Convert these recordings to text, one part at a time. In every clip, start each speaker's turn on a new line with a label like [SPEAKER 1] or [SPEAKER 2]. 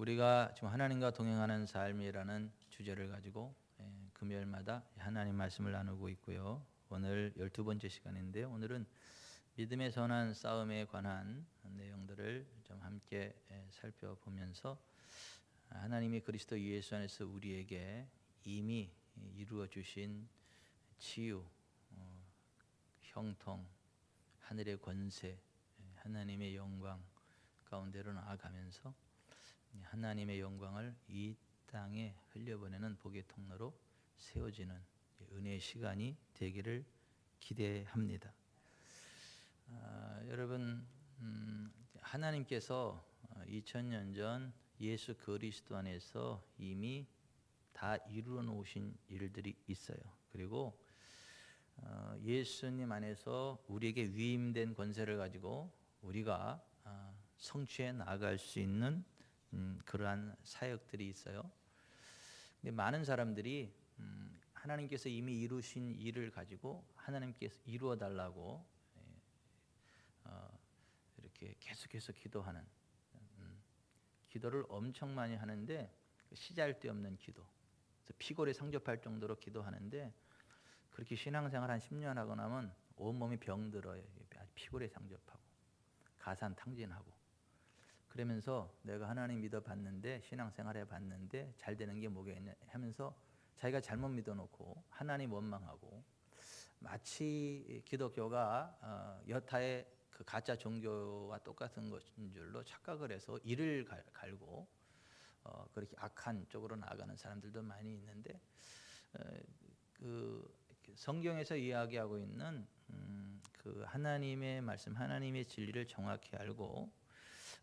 [SPEAKER 1] 우리가 지금 하나님과 동행하는 삶이라는 주제를 가지고 금요일마다 하나님 말씀을 나누고 있고요. 오늘 12번째 시간인데요. 오늘은 믿음의 선한 싸움에 관한 내용들을 좀 함께 살펴보면서 하나님이 그리스도 예수 안에서 우리에게 이미 이루어 주신 치유, 형통, 하늘의 권세, 하나님의 영광 가운데로 나아가면서 하나님의 영광을 이 땅에 흘려보내는 복의 통로로 세워지는 은혜의 시간이 되기를 기대합니다. 여러분, 하나님께서 2000년 전 예수 그리스도 안에서 이미 다 이루어 놓으신 일들이 있어요. 그리고 예수님 안에서 우리에게 위임된 권세를 가지고 우리가 성취해 나아갈 수 있는 그러한 사역들이 있어요. 근데 많은 사람들이 하나님께서 이미 이루신 일을 가지고 하나님께서 이루어 달라고 이렇게 계속해서 기도하는 기도를 엄청 많이 하는데 시잘데없는 기도, 그래서 피골이 상접할 정도로 기도하는데 그렇게 신앙생활 한 10년 하고 나면 온몸이 병들어요. 피골이 상접하고 가산탕진하고 그러면서 내가 하나님 믿어봤는데 신앙생활 해봤는데 잘 되는 게 뭐겠냐 하면서 자기가 잘못 믿어놓고 하나님 원망하고 마치 기독교가 여타의 그 가짜 종교와 똑같은 것인 줄로 착각을 해서 이를 갈고 그렇게 악한 쪽으로 나아가는 사람들도 많이 있는데 그 성경에서 이야기하고 있는 그 하나님의 말씀, 하나님의 진리를 정확히 알고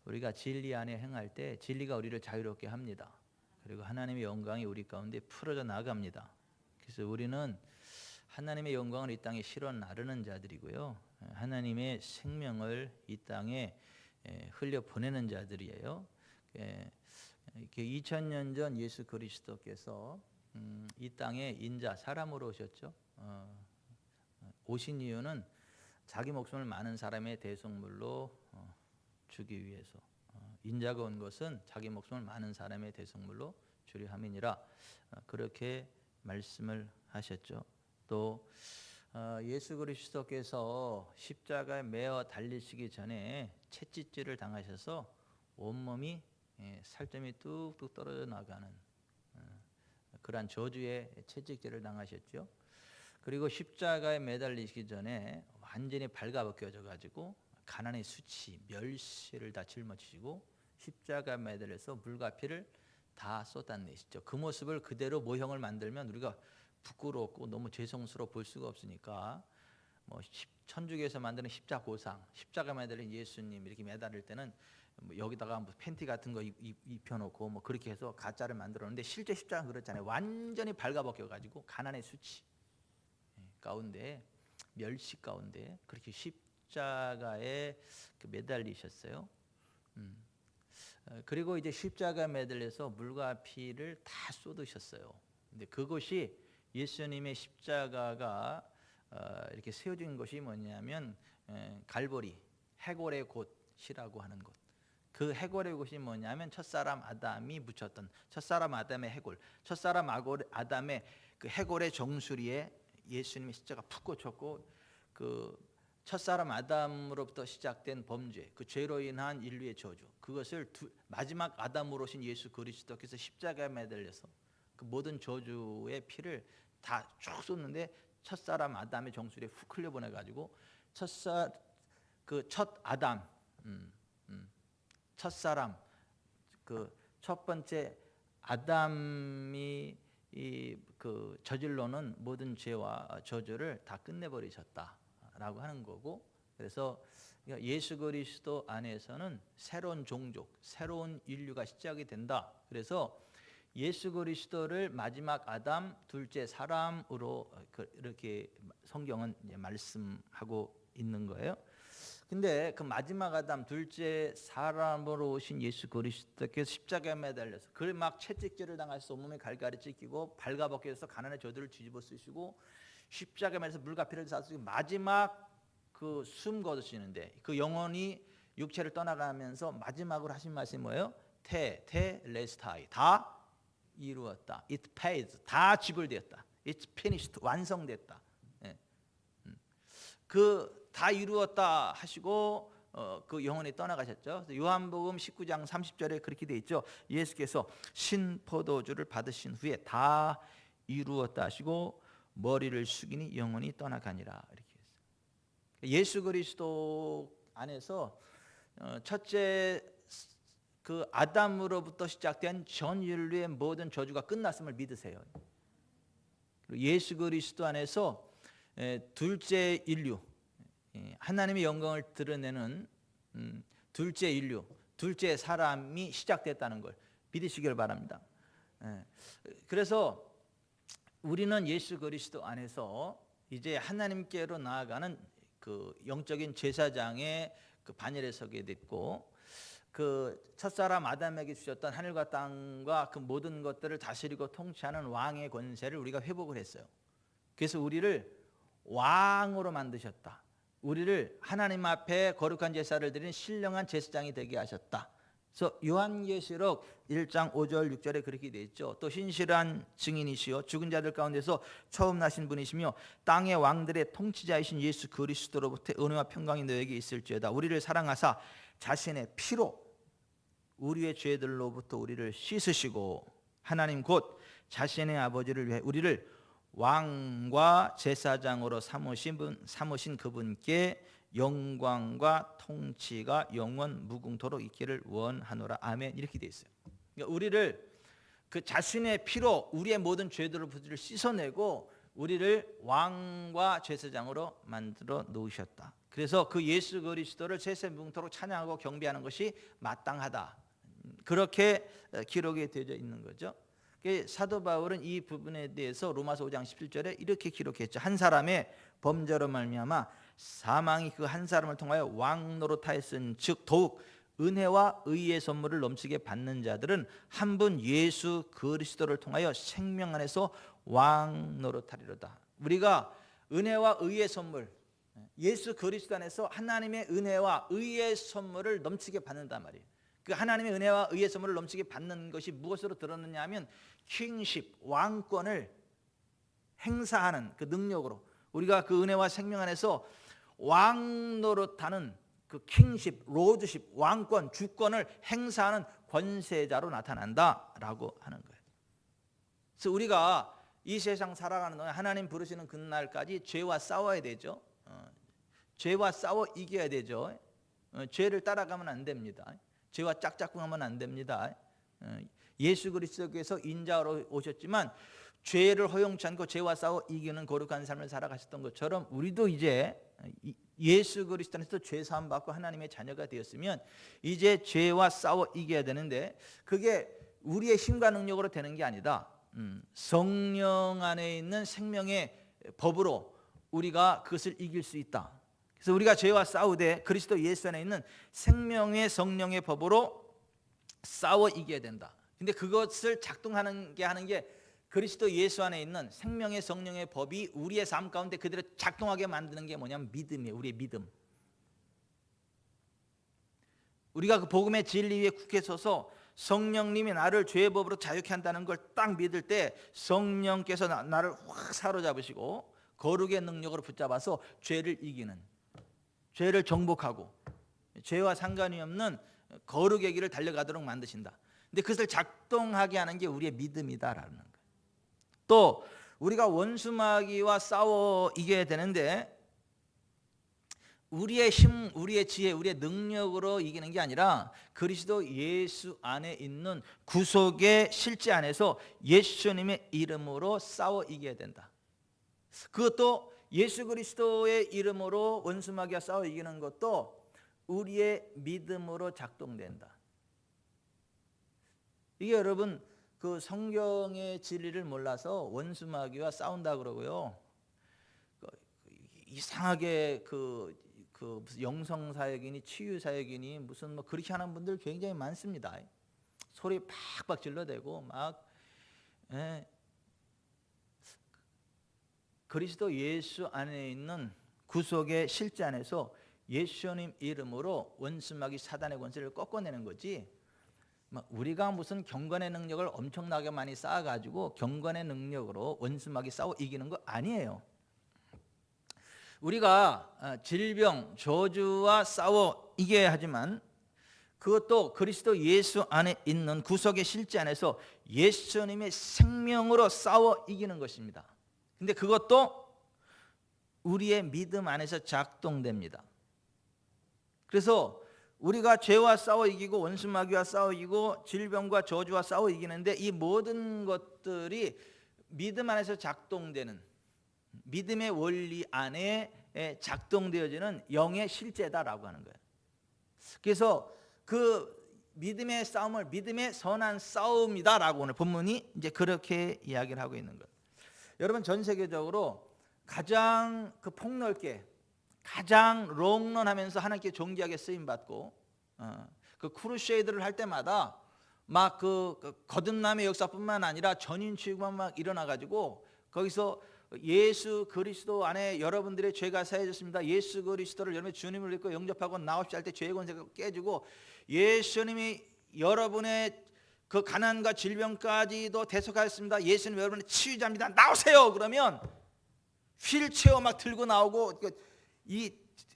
[SPEAKER 1] 우리가 진리 안에 행할 때 진리가 우리를 자유롭게 합니다. 그리고 하나님의 영광이 우리 가운데 풀어져 나갑니다. 그래서 우리는 하나님의 영광을 이 땅에 실어 나르는 자들이고요. 하나님의 생명을 이 땅에 흘려 보내는 자들이에요. 2000년 전 예수 그리스도께서 이 땅에 인자 사람으로 오셨죠. 오신 이유는 자기 목숨을 많은 사람의 대속물로 주기 위해서 인자가 온 것은 자기 목숨을 많은 사람의 대속물로 주려 함이니라 그렇게 말씀을 하셨죠. 또 예수 그리스도께서 십자가에 매어 달리시기 전에 채찍질을 당하셔서 온몸이 살점이 뚝뚝 떨어져 나가는 그러한 저주의 채찍질을 당하셨죠. 그리고 십자가에 매달리시기 전에 완전히 발가벗겨져 가지고 가난의 수치, 멸시를 다 짊어지시고 십자가에 매달려서 물과 피를 다 쏟아내시죠. 그 모습을 그대로 모형을 만들면 우리가 부끄럽고 너무 죄송스러워 볼 수가 없으니까 뭐 천주교에서 만드는 십자고상, 십자가 매달린 예수님 이렇게 매달릴 때는 뭐 여기다가 뭐 팬티 같은 거 입혀놓고 뭐 그렇게 해서 가짜를 만들었는데 실제 십자가는 그렇잖아요. 완전히 발가벗겨 가지고 가난의 수치 가운데 멸시 가운데 그렇게 십자가에 매달리셨어요. 그리고 이제 십자가 매달려서 물과 피를 다 쏟으셨어요. 근데 그것이 예수님의 십자가가 이렇게 세워진 것이 뭐냐면 갈보리 해골의 곳이라고 하는 곳. 그 해골의 곳이 뭐냐면 첫사람 아담이 묻혔던 첫사람 아담의 해골, 첫사람 아담의 그 해골의 정수리에 예수님의 십자가 푹 꽂혔고 그 첫사람 아담으로부터 시작된 범죄, 그 죄로 인한 인류의 저주, 그것을 마지막 아담으로 오신 예수 그리스도께서 십자가에 매달려서 그 모든 저주의 피를 다 쭉 쏟는데 첫사람 아담의 정수리에 훅 흘려보내 가지고 첫 아담, 첫사람, 그 첫 번째 아담이 그 저질러는 모든 죄와 저주를 다 끝내버리셨다라고 하는 거고, 그래서 예수 그리스도 안에서는 새로운 종족, 새로운 인류가 시작이 된다. 그래서 예수 그리스도를 마지막 아담, 둘째 사람으로 이렇게 성경은 말씀하고 있는 거예요. 근데 그 마지막 아담, 둘째 사람으로 오신 예수 그리스도께서 십자가에 매달려서 그를 막 채찍질을 당하셔서 온몸에 갈갈이 찢기고 발가벗겨서 가난의 저주를 뒤집어 쓰시고 십자가에 매달려서 물과 피를 쏟으시고 마지막 그 숨 거두시는데 그 영혼이 육체를 떠나가면서 마지막으로 하신 말씀이 뭐예요? 테텔레스타이, 다 이루었다. It paid, 다 지불되었다. It's finished, 완성됐다. 예. 그 다 이루었다 하시고 그 영혼이 떠나가셨죠. 요한복음 19장 30절에 그렇게 돼 있죠. 예수께서 신포도주를 받으신 후에 다 이루었다 하시고 머리를 숙이니 영혼이 떠나가니라, 이렇게 했어요. 예수 그리스도 안에서 첫째 그 아담으로부터 시작된 전 인류의 모든 저주가 끝났음을 믿으세요. 그리고 예수 그리스도 안에서 둘째 인류, 하나님의 영광을 드러내는 둘째 인류, 둘째 사람이 시작됐다는 걸 믿으시길 바랍니다. 그래서 우리는 예수 그리스도 안에서 이제 하나님께로 나아가는 그 영적인 제사장의 그 반열에 서게 됐고, 그 첫사람 아담에게 주셨던 하늘과 땅과 그 모든 것들을 다스리고 통치하는 왕의 권세를 우리가 회복을 했어요. 그래서 우리를 왕으로 만드셨다. 우리를 하나님 앞에 거룩한 제사를 드리는 신령한 제사장이 되게 하셨다. 그래서 요한계시록 1장 5절 6절에 그렇게 되어 있죠. 또 신실한 증인이시요 죽은 자들 가운데서 처음 나신 분이시며 땅의 왕들의 통치자이신 예수 그리스도로부터 은혜와 평강이 너에게 있을지어다. 우리를 사랑하사 자신의 피로 우리의 죄들로부터 우리를 씻으시고 하나님 곧 자신의 아버지를 위해 우리를 왕과 제사장으로 삼으신 그분께 영광과 통치가 영원 무궁토록 있기를 원하노라. 아멘. 이렇게 되어 있어요. 그러니까 우리를 그 자신의 피로 우리의 모든 죄들로부터 씻어내고 우리를 왕과 제사장으로 만들어 놓으셨다. 그래서 그 예수 그리스도를 세세 무궁토록 찬양하고 경배하는 것이 마땅하다. 그렇게 기록이 되어져 있는 거죠. 사도 바울은 이 부분에 대해서 로마서 5장 17절에 이렇게 기록했죠. 한 사람의 범죄로 말미암아 사망이 그 한 사람을 통하여 왕 노릇하였은즉 더욱 은혜와 의의 선물을 넘치게 받는 자들은 한 분 예수 그리스도를 통하여 생명 안에서 왕 노릇하리로다. 우리가 은혜와 의의 선물, 예수 그리스도 안에서 하나님의 은혜와 의의 선물을 넘치게 받는단 말이에요. 그 하나님의 은혜와 의의 선물을 넘치게 받는 것이 무엇으로 들었느냐 하면 킹십, 왕권을 행사하는 그 능력으로, 우리가 그 은혜와 생명 안에서 왕 노릇하는 그 킹십, 로드십, 왕권, 주권을 행사하는 권세자로 나타난다라고 하는 거예요. 그래서 우리가 이 세상 살아가는 동안 하나님 부르시는 그날까지 죄와 싸워야 되죠. 죄와 싸워 이겨야 되죠. 죄를 따라가면 안 됩니다. 죄와 짝짝꿍하면 안 됩니다. 예수 그리스도께서 인자로 오셨지만 죄를 허용치 않고 죄와 싸워 이기는 거룩한 삶을 살아가셨던 것처럼 우리도 이제 예수 그리스도 안에서 죄 사함 받고 하나님의 자녀가 되었으면 이제 죄와 싸워 이겨야 되는데, 그게 우리의 힘과 능력으로 되는 게 아니다. 성령 안에 있는 생명의 법으로 우리가 그것을 이길 수 있다. 그래서 우리가 죄와 싸우되 그리스도 예수 안에 있는 생명의 성령의 법으로 싸워 이겨야 된다. 근데 그것을 작동하는 게 하는 게 그리스도 예수 안에 있는 생명의 성령의 법이 우리의 삶 가운데 그대로 작동하게 만드는 게 뭐냐면 믿음이에요. 우리의 믿음. 우리가 그 복음의 진리 위에 굳게 서서 성령님이 나를 죄의 법으로 자유케 한다는 걸 딱 믿을 때 성령께서 나를 확 사로잡으시고 거룩의 능력으로 붙잡아서 죄를 이기는, 죄를 정복하고 죄와 상관이 없는 거룩의 길을 달려가도록 만드신다. 근데 그것을 작동하게 하는 게 우리의 믿음이다라는 거예요. 또 우리가 원수마귀와 싸워 이겨야 되는데 우리의 힘, 우리의 지혜, 우리의 능력으로 이기는 게 아니라 그리스도 예수 안에 있는 구속의 실제 안에서 예수님의 이름으로 싸워 이겨야 된다. 그것도 예수 그리스도의 이름으로 원수마귀와 싸워 이기는 것도 우리의 믿음으로 작동된다. 이게 여러분 그 성경의 진리를 몰라서 원수마귀와 싸운다 그러고요. 이상하게 무슨 영성 사역이니 치유 사역이니 무슨 뭐 그렇게 하는 분들 굉장히 많습니다. 소리 팍팍 질러대고 막 그리스도 예수 안에 있는 구속의 실제 안에서 예수님 이름으로 원수마귀 사단의 권세를 꺾어내는 거지. 우리가 무슨 경건의 능력을 엄청나게 많이 쌓아가지고 경건의 능력으로 원수마귀 싸워 이기는 거 아니에요. 우리가 질병, 저주와 싸워 이겨야 하지만 그것도 그리스도 예수 안에 있는 구속의 실제 안에서 예수님의 생명으로 싸워 이기는 것입니다. 근데 그것도 우리의 믿음 안에서 작동됩니다. 그래서 우리가 죄와 싸워 이기고 원수마귀와 싸워 이기고 질병과 저주와 싸워 이기는데 이 모든 것들이 믿음 안에서 작동되는, 믿음의 원리 안에 작동되어지는 영의 실제다라고 하는 거예요. 그래서 그 믿음의 싸움을 믿음의 선한 싸움이다라고 오늘 본문이 이제 그렇게 이야기를 하고 있는 거예요. 여러분, 전 세계적으로 가장 그 폭넓게 가장 롱런하면서 하나님께 존귀하게 쓰임 받고 그 크루세이드를 할 때마다 막 그 거듭남의 역사뿐만 아니라 전인 치유가 막 일어나 가지고 거기서 예수 그리스도 안에 여러분들의 죄가 사해졌습니다. 예수 그리스도를 여러분의 주님을 믿고 영접하고 나옵시다 할 때 죄의 권세가 깨지고 예수님이 여러분의 그 가난과 질병까지도 대속하였습니다. 예수님 여러분의 치유자입니다. 나오세요. 그러면 휠체어 막 들고 나오고 이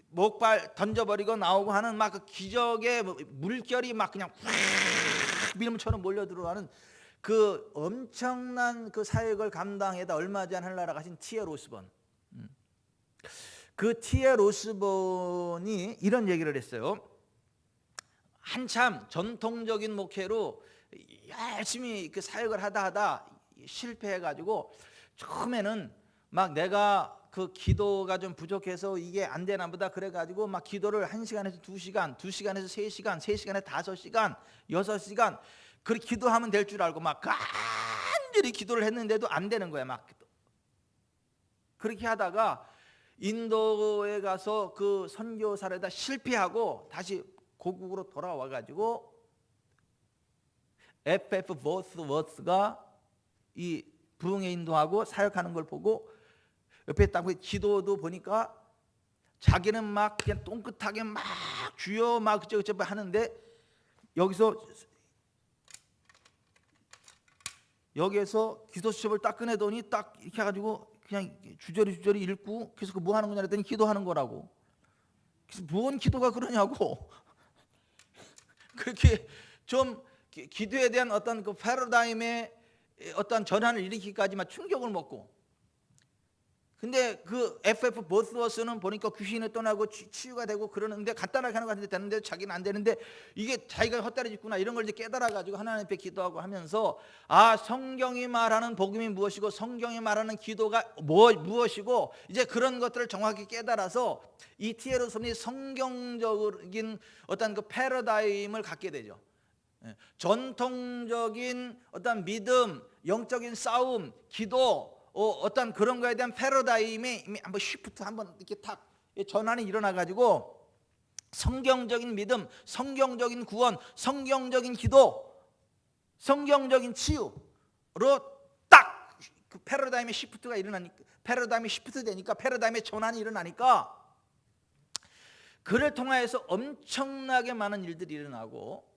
[SPEAKER 1] 목발 던져버리고 나오고 하는 막 그 기적의 물결이 막 그냥 밀음처럼 몰려 들어가는 그 엄청난 그 사역을 감당해다 얼마 전 하늘나라 가신 T.L. 오스본, 그 T.L. 오스본이 이런 얘기를 했어요. 한참 전통적인 목회로 열심히 그 사역을 하다 실패해가지고 처음에는 막 내가 그 기도가 좀 부족해서 이게 안 되나 보다 그래가지고 막 기도를 1시간에서 2시간, 2시간에서 3시간, 3시간에 5시간, 6시간 그렇게 기도하면 될 줄 알고 막 간절히 기도를 했는데도 안 되는 거야. 막 그렇게 하다가 인도에 가서 그 선교사를 다 실패하고 다시 고국으로 돌아와가지고 F.F. 보스워스가 이 부흥에 인도하고 사역하는 걸 보고 옆에 딱 기도도 보니까 자기는 막 그냥 똥끗하게 막 주여 막 그저 하는데 여기에서 기도 수첩을 딱 꺼내더니 딱 이렇게 해가지고 그냥 주저리 읽고 그래서 그 뭐 하는 거냐 했더니 기도하는 거라고. 그래서 뭔 기도가 그러냐고. 그렇게 좀 기도에 대한 어떤 그 패러다임의 어떤 전환을 일으키기까지만 충격을 먹고. 근데 그 F.F. 보스워스는 보니까 귀신이 떠나고 치유가 되고 그러는데 간단하게 하는 것 같은데 되는데 자기는 안 되는데 이게 자기가 헛다리 짚구나 이런 걸 이제 깨달아가지고 하나님 앞에 기도하고 하면서 아, 성경이 말하는 복음이 무엇이고 성경이 말하는 기도가 무엇이고 이제 그런 것들을 정확히 깨달아서 이 T.L. 오스본이 성경적인 어떤 그 패러다임을 갖게 되죠. 전통적인 어떤 믿음, 영적인 싸움, 기도 어떤 그런 거에 대한 패러다임이 한번 쉬프트 한번 이렇게 탁 전환이 일어나 가지고 성경적인 믿음, 성경적인 구원, 성경적인 기도, 성경적인 치유로 딱 그 패러다임의 쉬프트가 일어나니까 패러다임이 쉬프트 되니까 패러다임의 전환이 일어나니까 그를 통하여서 엄청나게 많은 일들이 일어나고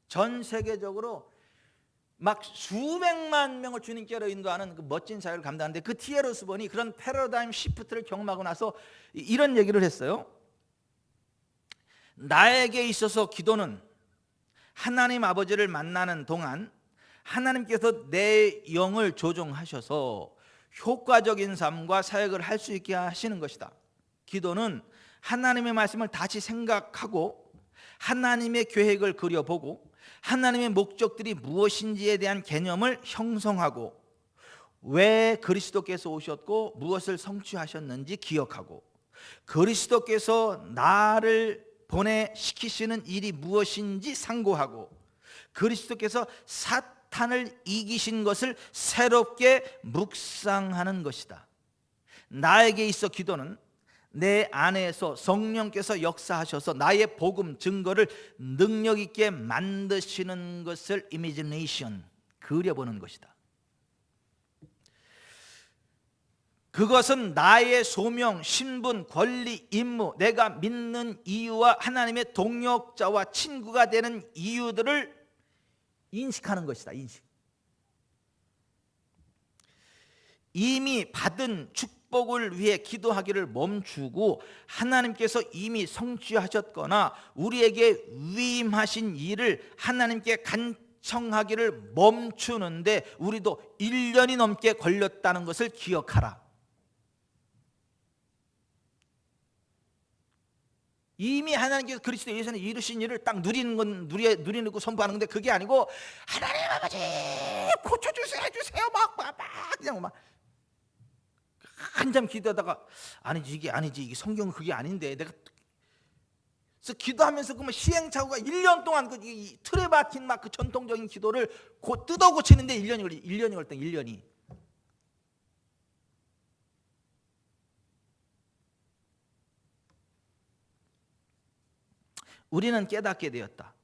[SPEAKER 1] 전 세계적으로 막 수백만 명을 주님께로 인도하는 그 멋진 사역을 감당하는데 그 T.L. 오스본이 그런 패러다임 시프트를 경험하고 나서 이런 얘기를 했어요. 나에게 있어서 기도는 하나님 아버지를 만나는 동안 하나님께서 내 영을 조종하셔서 효과적인 삶과 사역을 할 수 있게 하시는 것이다. 기도는 하나님의 말씀을 다시 생각하고 하나님의 계획을 그려보고 하나님의 목적들이 무엇인지에 대한 개념을 형성하고 왜 그리스도께서 오셨고 무엇을 성취하셨는지 기억하고 그리스도께서 나를 보내시키시는 일이 무엇인지 상고하고 그리스도께서 사탄을 이기신 것을 새롭게 묵상하는 것이다. 나에게 있어 기도는 내 안에서 성령께서 역사하셔서 나의 복음 증거를 능력 있게 만드시는 것을 이미지네이션 그려보는 것이다. 그것은 나의 소명, 신분, 권리, 임무, 내가 믿는 이유와 하나님의 동역자와 친구가 되는 이유들을 인식하는 것이다. 인식. 이미 받은 축복을 위해 기도하기를 멈추고 하나님께서 이미 성취하셨거나 우리에게 위임하신 일을 하나님께 간청하기를 멈추는데 우리도 1년이 넘게 걸렸다는 것을 기억하라. 이미 하나님께서 그리스도 예수는 이루신 일을 딱 누리는 거 선포하는 건데, 그게 아니고 하나님 아버지 고쳐주세요, 해주세요, 막 그냥 막 한참 기도하다가 아니지 이게 성경은 그게 아닌데, 내가 그래서 기도하면서 그 시행착오가 1년 동안 그 틀에 박힌 막 그 전통적인 기도를 곧 뜯어 고치는데 1년이 걸렸다. 1년이. 우리는 깨닫게 되었다.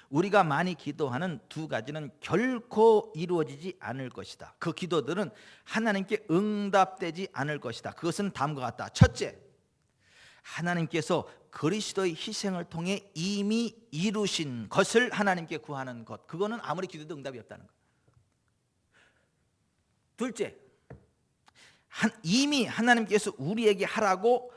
[SPEAKER 1] 우리가 많이 기도하는 두 가지는 결코 이루어지지 않을 것이다. 그 기도들은 하나님께 응답되지 않을 것이다. 그것은 다음과 같다. 첫째, 하나님께서 그리스도의 희생을 통해 이미 이루신 것을 하나님께 구하는 것. 그거는 아무리 기도해도 응답이 없다는 것. 둘째, 이미 하나님께서 우리에게 하라고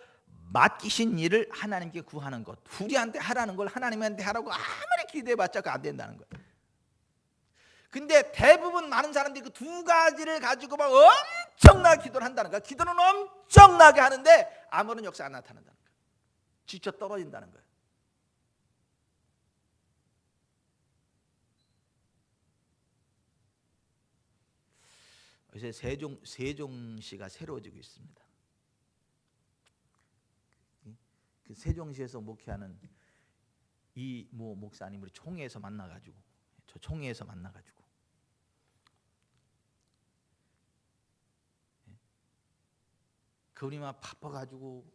[SPEAKER 1] 맡기신 일을 하나님께 구하는 것. 우리한테 하라는 걸 하나님한테 하라고 아무리 기도해봤자 안 된다는 거예요. 근데 대부분 많은 사람들이 그 두 가지를 가지고 막 엄청나게 기도를 한다는 거야. 기도는 엄청나게 하는데 아무런 역사 안 나타난다는 거야. 지쳐 떨어진다는 거야. 요새 세종시가 새로워지고 있습니다. 그 세종시에서 목회하는 이모 목사님 우리 총회에서 만나가지고, 저 총회에서 만나가지고 그분이 막 바빠가지고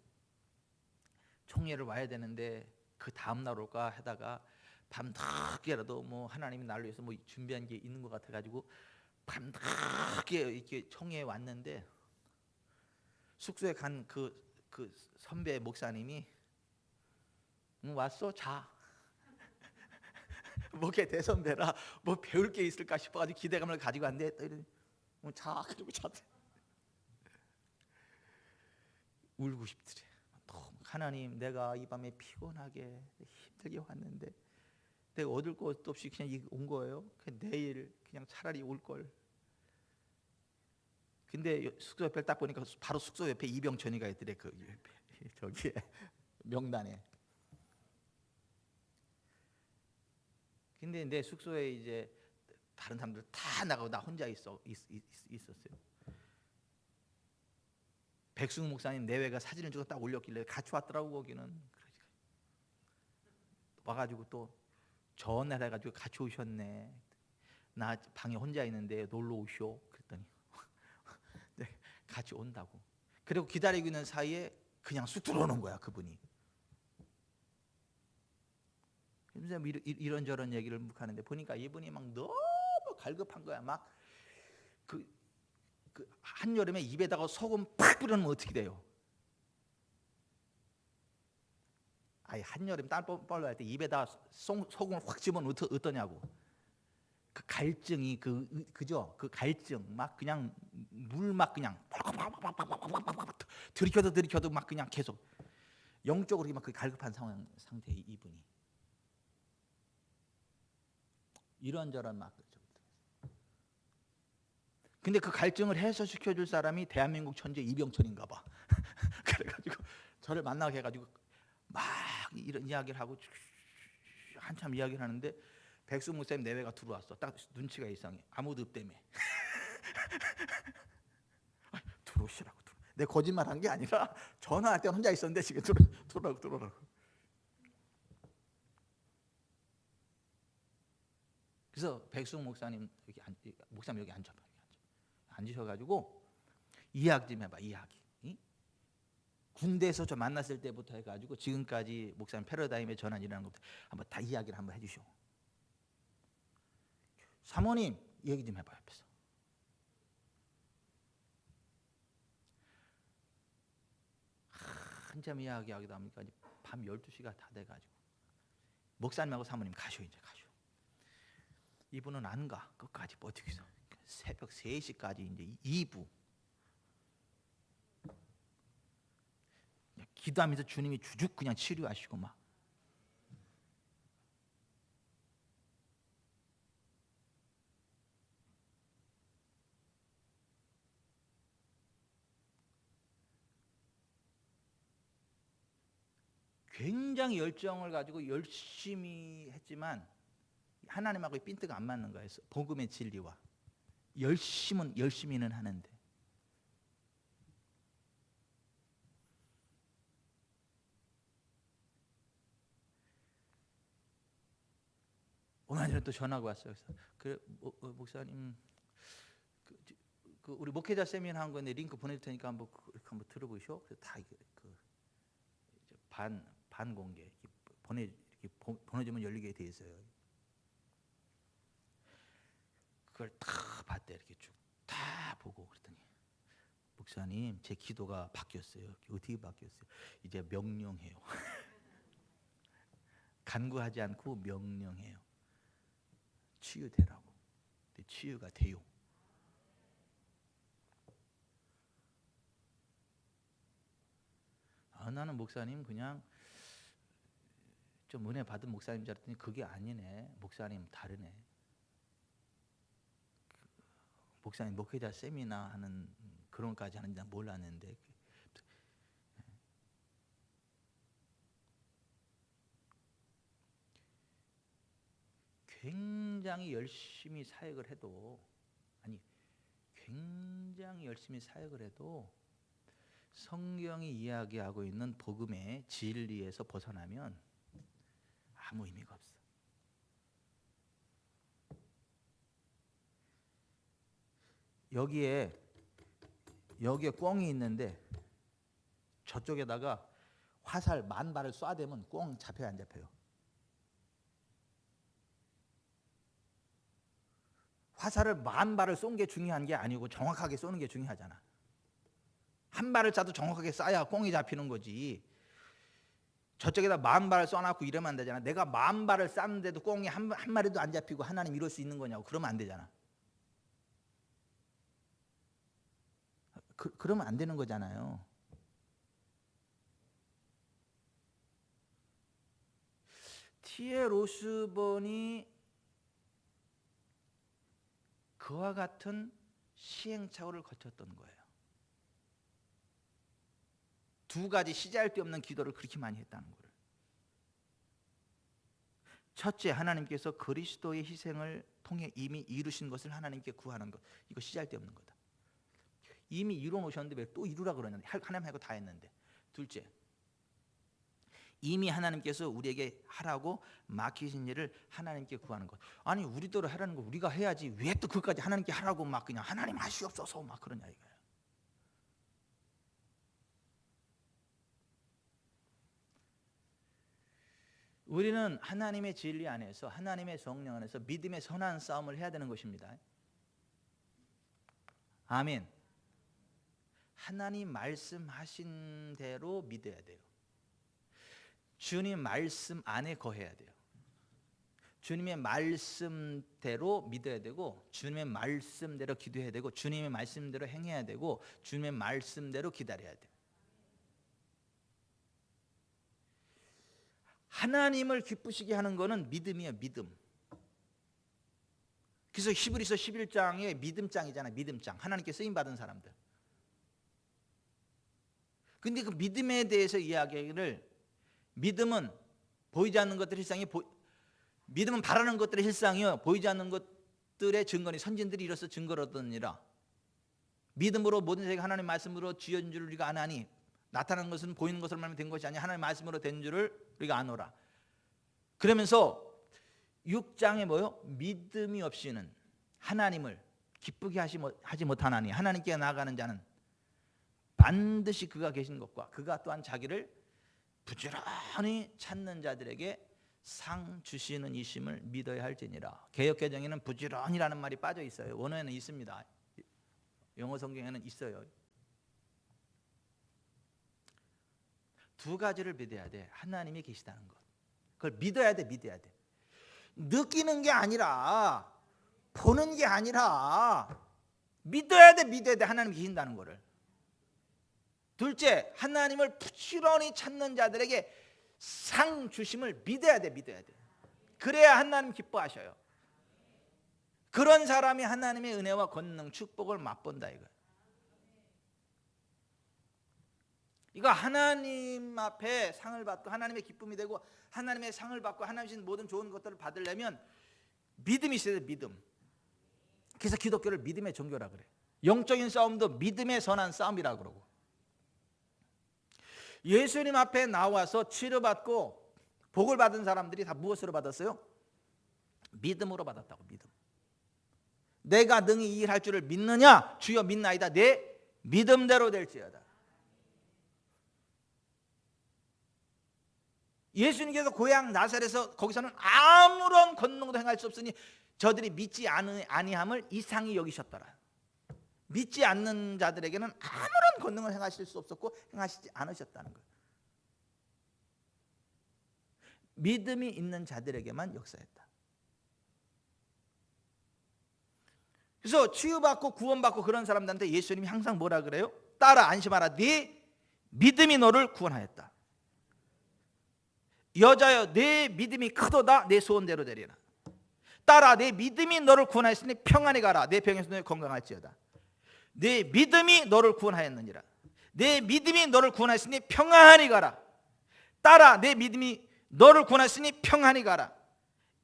[SPEAKER 1] 총회를 와야 되는데 그 다음 날 올까 하다가 밤늦게라도 뭐 하나님이 나를 위해서 뭐 준비한 게 있는 것 같아가지고 밤늦게 이렇게 총회에 왔는데 숙소에 간 그 선배 목사님이 왔어? 자. 목회 대선배라 뭐 배울 게 있을까 싶어가지고 기대감을 가지고 왔는데 자. 그리고 잤대. 울고 싶더래. 하나님, 내가 이 밤에 피곤하게 힘들게 왔는데 내가 얻을 것도 없이 그냥 온 거예요. 그냥 내일 그냥 차라리 올 걸. 근데 숙소 옆에 딱 보니까 바로 숙소 옆에 이병천이가 있더래. 그 옆에 저기에 명단에. 근데 내 숙소에 이제 다른 사람들 다 나가고 나 혼자 있었어요. 백승우 목사님 내외가 사진을 찍어 딱 올렸길래 같이 왔더라고. 거기는 와가지고 또 전화해가지고 같이 오셨네. 나 방에 혼자 있는데 놀러 오쇼. 그랬더니 네, 같이 온다고. 그리고 기다리고 있는 사이에 그냥 쑥 들어오는 거야, 그분이. 이런저런 얘기를 하는데 보니까 이분이 막 너무 갈급한 거야. 막 그 한여름에 입에다가 소금 팍 뿌리면 어떻게 돼요? 아니 한여름 땀 뻘뻘 할 때 입에다 소금을 확 집으면 어떠냐고. 그 갈증이 그죠? 그 갈증 막 그냥 물 막 그냥 들이켜도 막 그냥 계속 영적으로 막 그 갈급한 상태의 이분이 이런저런 막. 근데 그 갈증을 해소시켜줄 사람이 대한민국 천재 이병천인가 봐. 그래가지고 저를 만나게 해가지고 막 이런 이야기를 하고 한참 이야기를 하는데 백승 목사님 내외가 들어왔어. 딱 눈치가 이상해. 아무도 없다며. 들어오시라고. 내 거짓말 한 게 아니라 전화할 때 혼자 있었는데 지금 들어오라고. 그래서 백승 목사님 여기 앉아봐. 앉으셔가지고 이야기 좀 해봐. 이야기. 군대에서 저 만났을 때부터 해가지고 지금까지 목사님 패러다임에 전환 일어난 것부터 한번 다 이야기를 한번 해주시오. 사모님 얘기 좀 해봐. 옆에서 한참 이야기하기도 합니까? 밤 12시가 다 돼가지고 목사님하고 사모님 가시오 이제 가시오. 이분은 안 가. 끝까지 버티고 있어. 새벽 3시까지 이제 2부 기도하면서 주님이 주죽 그냥 치료하시고 막. 굉장히 열정을 가지고 열심히 했지만 하나님하고 핀트가 안 맞는 거예요. 복음의 진리와 열심히는 하는데 오늘 또 전화가 왔어요. 그래서 목사님 우리 목회자 세미나 한 건데 링크 보내줄 테니까 한번 들어보시오. 그래서 다 반 공개 보내주면 열리게 돼 있어요. 그걸 다 봤대. 이렇게 쭉 다 보고 그랬더니 목사님 제 기도가 바뀌었어요. 어떻게 바뀌었어요? 이제 명령해요. 간구하지 않고 명령해요. 치유되라고. 근데 치유가 돼요. 나는 목사님 그냥 좀 은혜 받은 목사님 줄 알았더니 그게 아니네. 목사님 다르네. 목사님 목회자 세미나 하는 그런 것까지 하는지 난 몰랐는데 굉장히 열심히 사역을 해도 성경이 이야기하고 있는 복음의 진리에서 벗어나면 아무 의미가 없어. 여기에 꿩이 있는데 저쪽에다가 화살 10,000발을 쏴대면 꿩 잡혀요 안 잡혀요? 화살을 10,000발을 쏜 게 중요한 게 아니고 정확하게 쏘는 게 중요하잖아. 한 발을 쏴도 정확하게 쏴야 꿩이 잡히는 거지. 저쪽에다 10,000발을 쏴놓고 이러면 안 되잖아. 내가 10,000발을 쐈는데도 꿩이 한 마리도 안 잡히고 하나님 이럴 수 있는 거냐고. 그러면 안 되잖아. 그러면 안 되는 거잖아요. T.L. 오스본이 그와 같은 시행착오를 거쳤던 거예요. 2가지 시잘데없는 기도를 그렇게 많이 했다는 거를. 첫째, 하나님께서 그리스도의 희생을 통해 이미 이루신 것을 하나님께 구하는 것. 이거 시잘데없는 거다. 이미 이루어 놓으셨는데 왜 또 이루라 그러냐고. 하나님하고 다 했는데. 둘째, 이미 하나님께서 우리에게 하라고 맡기신 일을 하나님께 구하는 것. 아니 우리대로 하라는 거 우리가 해야지 왜 또 그것까지 하나님께 하라고 막 그냥 하나님 하시옵소서 막 그러냐 이거예요. 우리는 하나님의 진리 안에서 하나님의 성령 안에서 믿음의 선한 싸움을 해야 되는 것입니다. 아멘. 하나님 말씀하신 대로 믿어야 돼요. 주님 말씀 안에 거해야 돼요. 주님의 말씀대로 믿어야 되고 주님의 말씀대로 기도해야 되고 주님의 말씀대로 행해야 되고 주님의 말씀대로 기다려야 돼요. 하나님을 기쁘시게 하는 것은 믿음이에요. 믿음. 그래서 히브리서 11장에 믿음장이잖아요. 믿음장. 하나님께 쓰임받은 사람들. 근데 그 믿음에 대해서 이야기를 믿음은 보이지 않는 것들의 실상이 믿음은 바라는 것들의 실상이요 보이지 않는 것들의 증거니 선진들이 이로써 증거를 얻으니라. 믿음으로 모든 세계가 하나님 말씀으로 지은 줄 우리가 아나니 나타나는 것은 보이는 것을 말하면 된 것이 아니라 하나님 말씀으로 된 줄을 우리가 아노라. 그러면서 6장에 뭐요? 믿음이 없이는 하나님을 기쁘게 하지 못하나니 하나님께 나아가는 자는 반드시 그가 계신 것과 그가 또한 자기를 부지런히 찾는 자들에게 상 주시는 이심을 믿어야 할지니라. 개역개정에는 부지런히라는 말이 빠져 있어요. 원어에는 있습니다. 영어 성경에는 있어요. 두 가지를 믿어야 돼. 하나님이 계시다는 것. 그걸 믿어야 돼. 믿어야 돼. 느끼는 게 아니라, 보는 게 아니라 믿어야 돼. 믿어야 돼. 하나님이 계신다는 거를. 둘째, 하나님을 부지런히 찾는 자들에게 상 주심을 믿어야 돼. 믿어야 돼. 그래야 하나님 기뻐하셔요. 그런 사람이 하나님의 은혜와 권능, 축복을 맛본다 이거예요. 이거 하나님 앞에 상을 받고 하나님의 기쁨이 되고 하나님의 상을 받고 하나님 주신 모든 좋은 것들을 받으려면 믿음이 있어야 돼. 믿음. 그래서 기독교를 믿음의 종교라 그래. 영적인 싸움도 믿음의 선한 싸움이라 그러고. 예수님 앞에 나와서 치료받고 복을 받은 사람들이 다 무엇으로 받았어요? 믿음으로 받았다고. 믿음. 내가 능히 이 일 할 줄을 믿느냐? 주여 믿나이다. 내 믿음대로 될지어다. 예수님께서 고향 나사렛에서 거기서는 아무런 권능도 행할 수 없으니 저들이 믿지 아니함을 이상히 여기셨더라. 믿지 않는 자들에게는 아무런 권능을 행하실 수 없었고 행하시지 않으셨다는 거예요. 믿음이 있는 자들에게만 역사했다. 그래서 치유받고 구원받고 그런 사람들한테 예수님이 항상 뭐라 그래요? 따라 안심하라. 네 믿음이 너를 구원하였다. 여자여 내 믿음이 크도다. 내 소원대로 되리라. 따라 내 믿음이 너를 구원하였으니 평안히 가라. 내 병에서 너희 건강할지어다. 내 믿음이 너를 구원하였느니라. 내 믿음이 너를 구원하였으니 평안히 가라. 따라 내 믿음이 너를 구원하였으니 평안히 가라.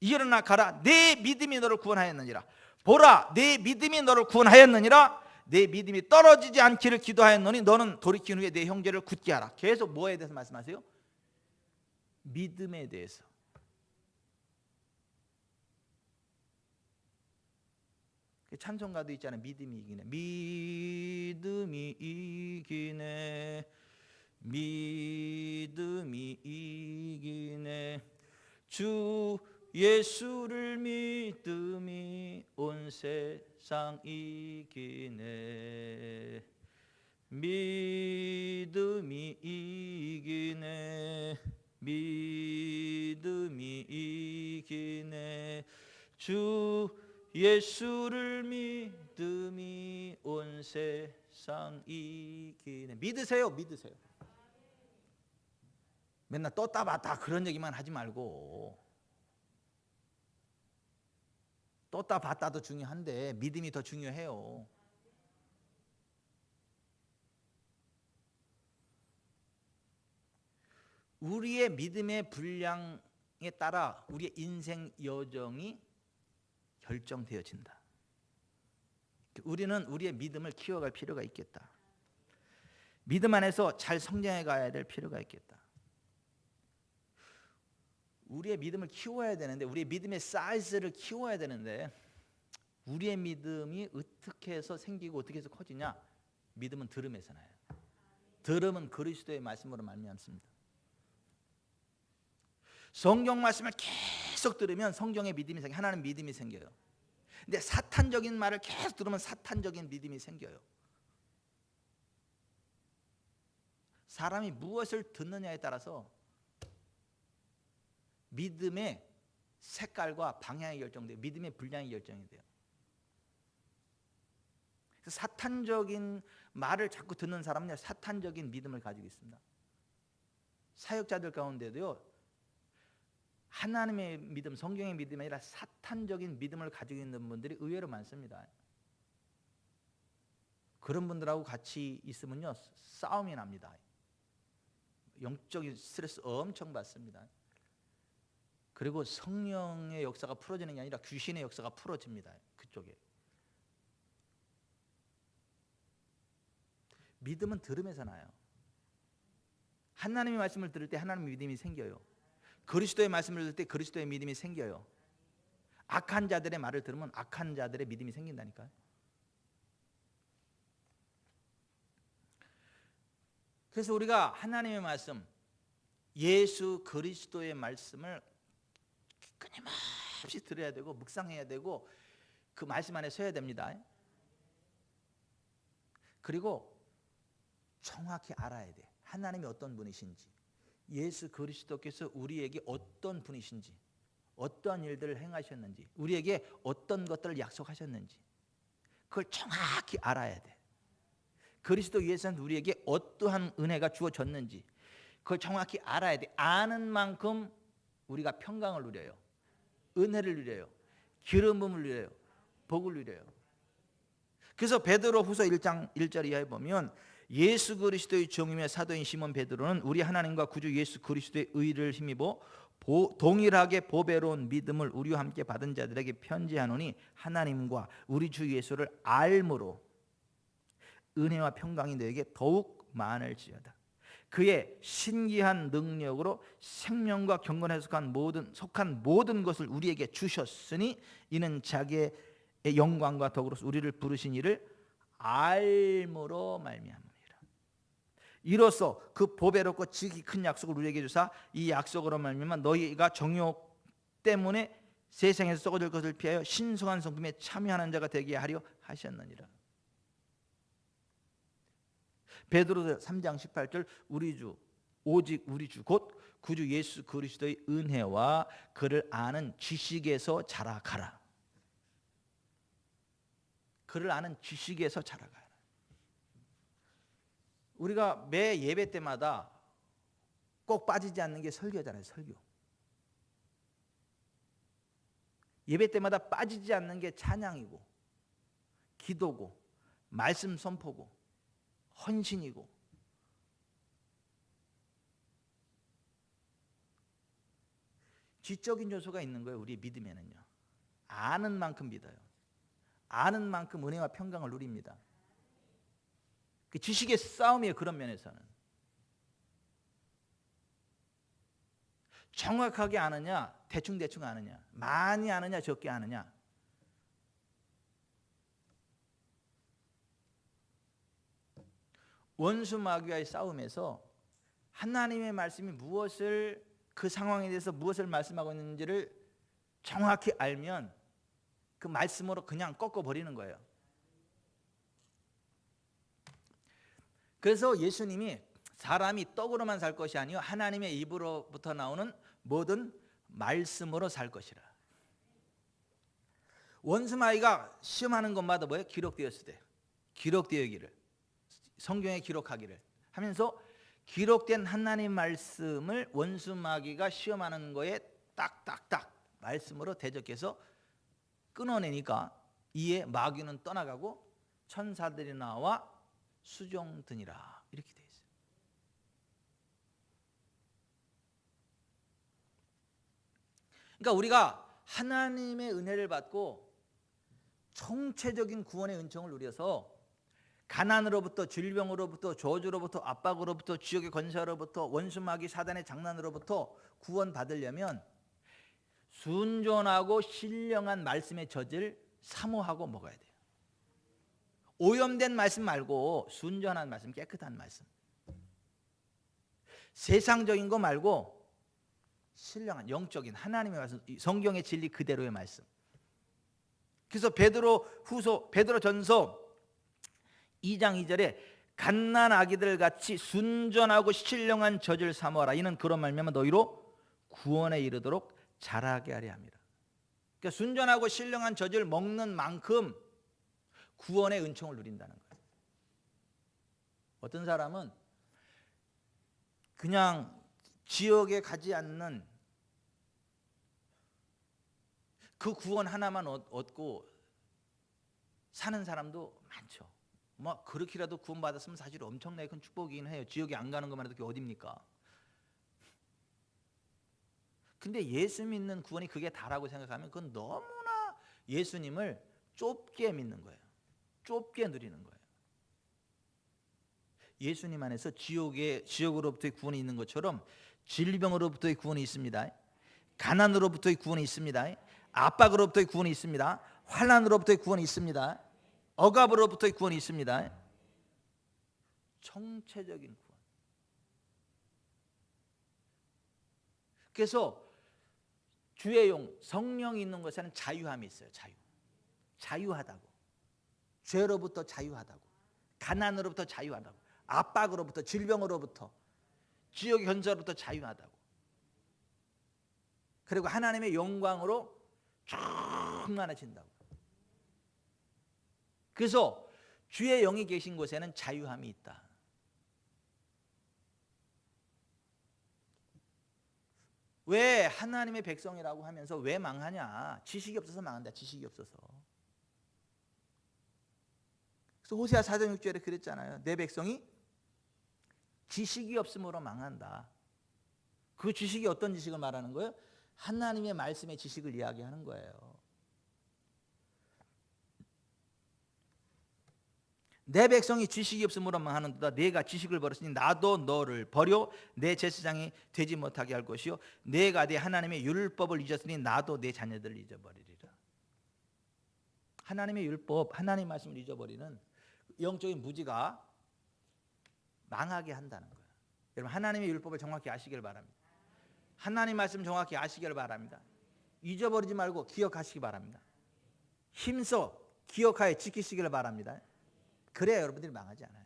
[SPEAKER 1] 일어나 가라. 내 믿음이 너를 구원하였느니라. 보라 내 믿음이 너를 구원하였느니라. 내 믿음이 떨어지지 않기를 기도하였노니 너는 돌이킨 후에 내 형제를 굳게 하라. 계속 뭐에 대해서 말씀하세요? 믿음에 대해서. 찬송가도 있잖아요. 믿음이 이기네. 믿음이 이기네. 믿음이 이기네. 주 예수를 믿음이 온 세상 이기네. 믿음이 이기네. 믿음이 이기네. 주 예수를 믿음이 온 세상 이기네. 믿으세요. 믿으세요. 맨날 떴다 봤다 그런 얘기만 하지 말고, 떴다 봤다도 중요한데 믿음이 더 중요해요. 우리의 믿음의 분량에 따라 우리의 인생 여정이 결정되어진다. 우리는 우리의 믿음을 키워갈 필요가 있겠다. 믿음 안에서 잘 성장해 가야 될 필요가 있겠다. 우리의 믿음을 키워야 되는데, 우리의 믿음의 사이즈를 키워야 되는데, 우리의 믿음이 어떻게 해서 생기고 어떻게 해서 커지냐? 믿음은 들음에서 나요. 들음은 그리스도의 말씀으로 말미암습니다. 성경 말씀을 계속 들으면 성경의 믿음이 생겨요. 하나님 믿음이 생겨요. 근데 사탄적인 말을 계속 들으면 사탄적인 믿음이 생겨요. 사람이 무엇을 듣느냐에 따라서 믿음의 색깔과 방향이 결정돼요. 믿음의 분량이 결정이 돼요. 그래서 사탄적인 말을 자꾸 듣는 사람은 사탄적인 믿음을 가지고 있습니다. 사역자들 가운데도요, 하나님의 믿음, 성경의 믿음이 아니라 사탄적인 믿음을 가지고 있는 분들이 의외로 많습니다. 그런 분들하고 같이 있으면요, 싸움이 납니다. 영적인 스트레스 엄청 받습니다. 그리고 성령의 역사가 풀어지는 게 아니라 귀신의 역사가 풀어집니다. 그쪽에. 믿음은 들음에서 나요. 하나님의 말씀을 들을 때 하나님의 믿음이 생겨요. 그리스도의 말씀을 들을 때 그리스도의 믿음이 생겨요. 악한 자들의 말을 들으면 악한 자들의 믿음이 생긴다니까요. 그래서 우리가 하나님의 말씀, 예수 그리스도의 말씀을 끊임없이 들어야 되고 묵상해야 되고 그 말씀 안에 서야 됩니다. 그리고 정확히 알아야 돼. 하나님이 어떤 분이신지, 예수 그리스도께서 우리에게 어떤 분이신지, 어떠한 일들을 행하셨는지, 우리에게 어떤 것들을 약속하셨는지 그걸 정확히 알아야 돼. 그리스도 예수는 우리에게 어떠한 은혜가 주어졌는지 그걸 정확히 알아야 돼. 아는 만큼 우리가 평강을 누려요. 은혜를 누려요. 기름 부음을 누려요. 복을 누려요. 그래서 베드로후서 1장 1절 이하에 보면 예수 그리스도의 종이며 사도인 시몬 베드로는 우리 하나님과 구주 예수 그리스도의 의를 힘입어 동일하게 보배로운 믿음을 우리와 함께 받은 자들에게 편지하노니 하나님과 우리 주 예수를 알므로 은혜와 평강이 너에게 더욱 많을지어다. 그의 신기한 능력으로 생명과 경건에 속한 모든 것을 우리에게 주셨으니 이는 자기의 영광과 덕으로서 우리를 부르신 이를 알므로 말미암으리라. 이로써 그 보배롭고 지극히 큰 약속을 우리에게 주사 이 약속으로 말미암아 너희가 정욕 때문에 세상에서 썩어질 것을 피하여 신성한 성품에 참여하는 자가 되게 하려 하셨느니라. 베드로서 3장 18절 오직 우리 주 곧 구주 예수 그리스도의 은혜와 그를 아는 지식에서 자라가라. 그를 아는 지식에서 자라가라. 우리가 매 예배 때마다 꼭 빠지지 않는 게 설교잖아요. 설교. 예배 때마다 빠지지 않는 게 찬양이고 기도고 말씀 선포고 헌신이고 지적인 요소가 있는 거예요. 우리 믿음에는요. 아는 만큼 믿어요. 아는 만큼 은혜와 평강을 누립니다. 그 지식의 싸움이에요. 그런 면에서는 정확하게 아느냐 대충 아느냐, 많이 아느냐 적게 아느냐. 원수 마귀와의 싸움에서 하나님의 말씀이 무엇을 그 상황에 대해서 무엇을 말씀하고 있는지를 정확히 알면 그 말씀으로 그냥 꺾어버리는 거예요. 그래서 예수님이 사람이 떡으로만 살 것이 아니요 하나님의 입으로부터 나오는 모든 말씀으로 살 것이라. 원수마귀가 시험하는 것마다 뭐예요? 기록되었을 때 기록되기를 성경에 기록하기를 하면서 기록된 하나님 말씀을 원수마귀가 시험하는 거에 딱딱딱 말씀으로 대적해서 끊어내니까 이에 마귀는 떠나가고 천사들이 나와 수종드니라 이렇게 되어 있어요. 그러니까 우리가 하나님의 은혜를 받고 총체적인 구원의 은총을 누려서 가난으로부터 질병으로부터 저주로부터 압박으로부터 지옥의 권세로부터 원수마귀 사단의 장난으로부터 구원받으려면 순전하고 신령한 말씀의 젖을 사모하고 먹어야 돼요. 오염된 말씀 말고 순전한 말씀, 깨끗한 말씀. 세상적인 거 말고 신령한 영적인 하나님의 말씀, 성경의 진리 그대로의 말씀. 그래서 베드로전서 2장 2절에 갓난 아기들 같이 순전하고 신령한 젖을 사모하라. 이는 그런 말미암아 너희로 구원에 이르도록 자라게 하려 함이라. 그러니까 순전하고 신령한 젖을 먹는 만큼 구원의 은총을 누린다는 거예요. 어떤 사람은 그냥 지옥에 가지 않는 그 구원 하나만 얻고 사는 사람도 많죠. 뭐 그렇게라도 구원받았으면 사실 엄청나게 큰 축복이긴 해요. 지옥에 안 가는 것만 해도 그게 어딥니까? 근데 예수 믿는 구원이 그게 다라고 생각하면 그건 너무나 예수님을 좁게 믿는 거예요. 좁게 누리는 거예요. 예수님 안에서 지옥으로부터의 구원이 있는 것처럼 질병으로부터의 구원이 있습니다. 가난으로부터의 구원이 있습니다. 압박으로부터의 구원이 있습니다. 환난으로부터의 구원이 있습니다. 억압으로부터의 구원이 있습니다. 총체적인 구원. 그래서 주의 용 성령이 있는 것에는 자유함이 있어요. 자유하다고. 죄로부터 자유하다고. 가난으로부터 자유하다고. 압박으로부터 질병으로부터 지옥의 현저로부터 자유하다고. 그리고 하나님의 영광으로 충만해진다고. 그래서 주의 영이 계신 곳에는 자유함이 있다. 왜 하나님의 백성이라고 하면서 왜 망하냐? 지식이 없어서 망한다. 지식이 없어서. 그래서 호세아 4장 6절에 그랬잖아요. 내 백성이 지식이 없음으로 망한다. 그 지식이 어떤 지식을 말하는 거예요? 하나님의 말씀의 지식을 이야기하는 거예요. 내 백성이 지식이 없음으로 망하는도다. 내가 지식을 버렸으니 나도 너를 버려 내 제사장이 되지 못하게 할 것이요 내가 내 하나님의 율법을 잊었으니 나도 내 자녀들을 잊어버리리라. 하나님의 율법, 하나님의 말씀을 잊어버리는 영적인 무지가 망하게 한다는 거예요. 여러분 하나님의 율법을 정확히 아시길 바랍니다. 하나님 말씀 정확히 아시길 바랍니다. 잊어버리지 말고 기억하시기 바랍니다. 힘써 기억하여 지키시기를 바랍니다. 그래야 여러분들이 망하지 않아요.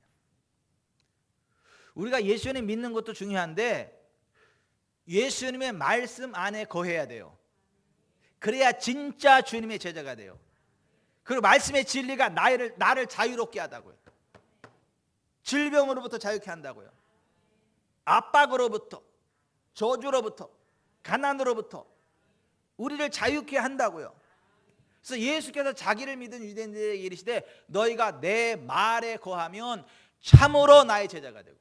[SPEAKER 1] 우리가 예수님 믿는 것도 중요한데 예수님의 말씀 안에 거해야 돼요. 그래야 진짜 주님의 제자가 돼요. 그리고 말씀의 진리가 나를 자유롭게 하다고요. 질병으로부터 자유케 한다고요. 압박으로부터, 저주로부터, 가난으로부터 우리를 자유케 한다고요. 그래서 예수께서 자기를 믿은 유대인들에게 이르시되 너희가 내 말에 거하면 참으로 나의 제자가 되고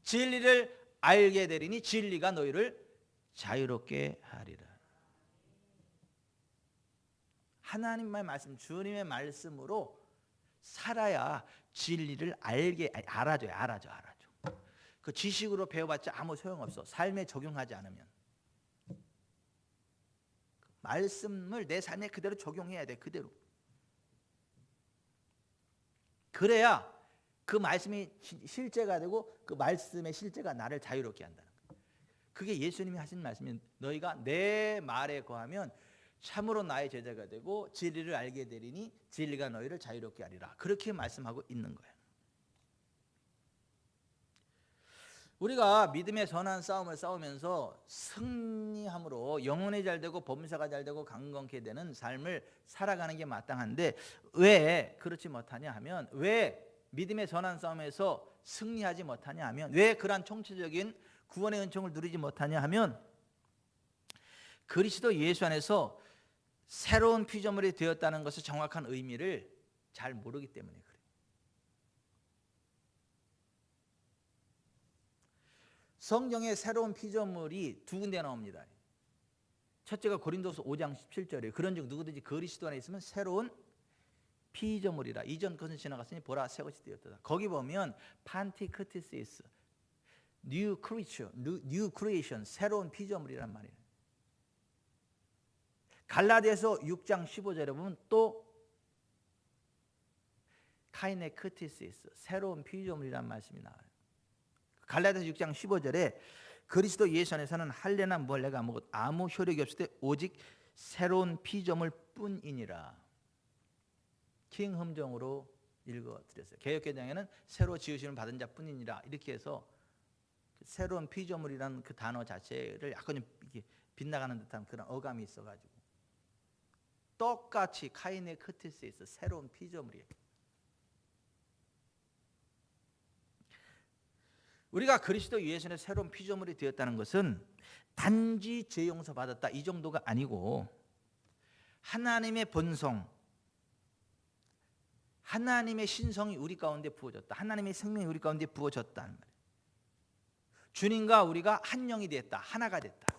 [SPEAKER 1] 진리를 알게 되리니 진리가 너희를 자유롭게 하리라. 하나님의 말씀, 주님의 말씀으로 살아야 진리를 알아줘. 그 지식으로 배워봤자 아무 소용없어. 삶에 적용하지 않으면. 말씀을 내 삶에 그대로 적용해야 돼. 그대로. 그래야 그 말씀이 실제가 되고 그 말씀의 실제가 나를 자유롭게 한다는 거예요. 그게 예수님이 하신 말씀이 너희가 내 말에 거하면 참으로 나의 제자가 되고 진리를 알게 되리니 진리가 너희를 자유롭게 하리라. 그렇게 말씀하고 있는 거예요. 우리가 믿음의 선한 싸움을 싸우면서 승리함으로 영혼이 잘되고 범사가 잘되고 강건케 되는 삶을 살아가는 게 마땅한데 왜 그렇지 못하냐 하면 왜 믿음의 선한 싸움에서 승리하지 못하냐 하면 왜 그러한 총체적인 구원의 은총을 누리지 못하냐 하면 그리스도 예수 안에서 새로운 피조물이 되었다는 것의 정확한 의미를 잘 모르기 때문에 그래요. 성경에 새로운 피조물이 두 군데 나옵니다. 첫째가 고린도서 5장 17절이에요. 그런즉 누구든지 그리스도 안에 있으면 새로운 피조물이라. 이전 것은 지나갔으니 보라 새 것이 되었다. 거기 보면 판티크티시스, new creation, 새로운 피조물이란 말이에요. 갈라디아서 6장 15절에 보면 또 카이네크티시스, 새로운 피조물이란 말씀이 나와요. 갈라디아서 6장 15절에 그리스도 예수 안에서는 할례나 무할례가 아무 효력이 없을 때 오직 새로운 피조물 뿐이니라. 킹 흠정으로 읽어드렸어요. 개역개정에는 새로 지으심을 받은 자뿐이니라 이렇게 해서 새로운 피조물이라는 그 단어 자체를 약간 좀 빗나가는 듯한 그런 어감이 있어가지고 똑같이 카이네크티시스, 새로운 피조물이에요. 우리가 그리스도 예수의 새로운 피조물이 되었다는 것은 단지 죄 용서 받았다 이 정도가 아니고 하나님의 본성, 하나님의 신성이 우리 가운데 부어졌다. 하나님의 생명이 우리 가운데 부어졌다는 말이에요. 주님과 우리가 한 영이 됐다. 하나가 됐다.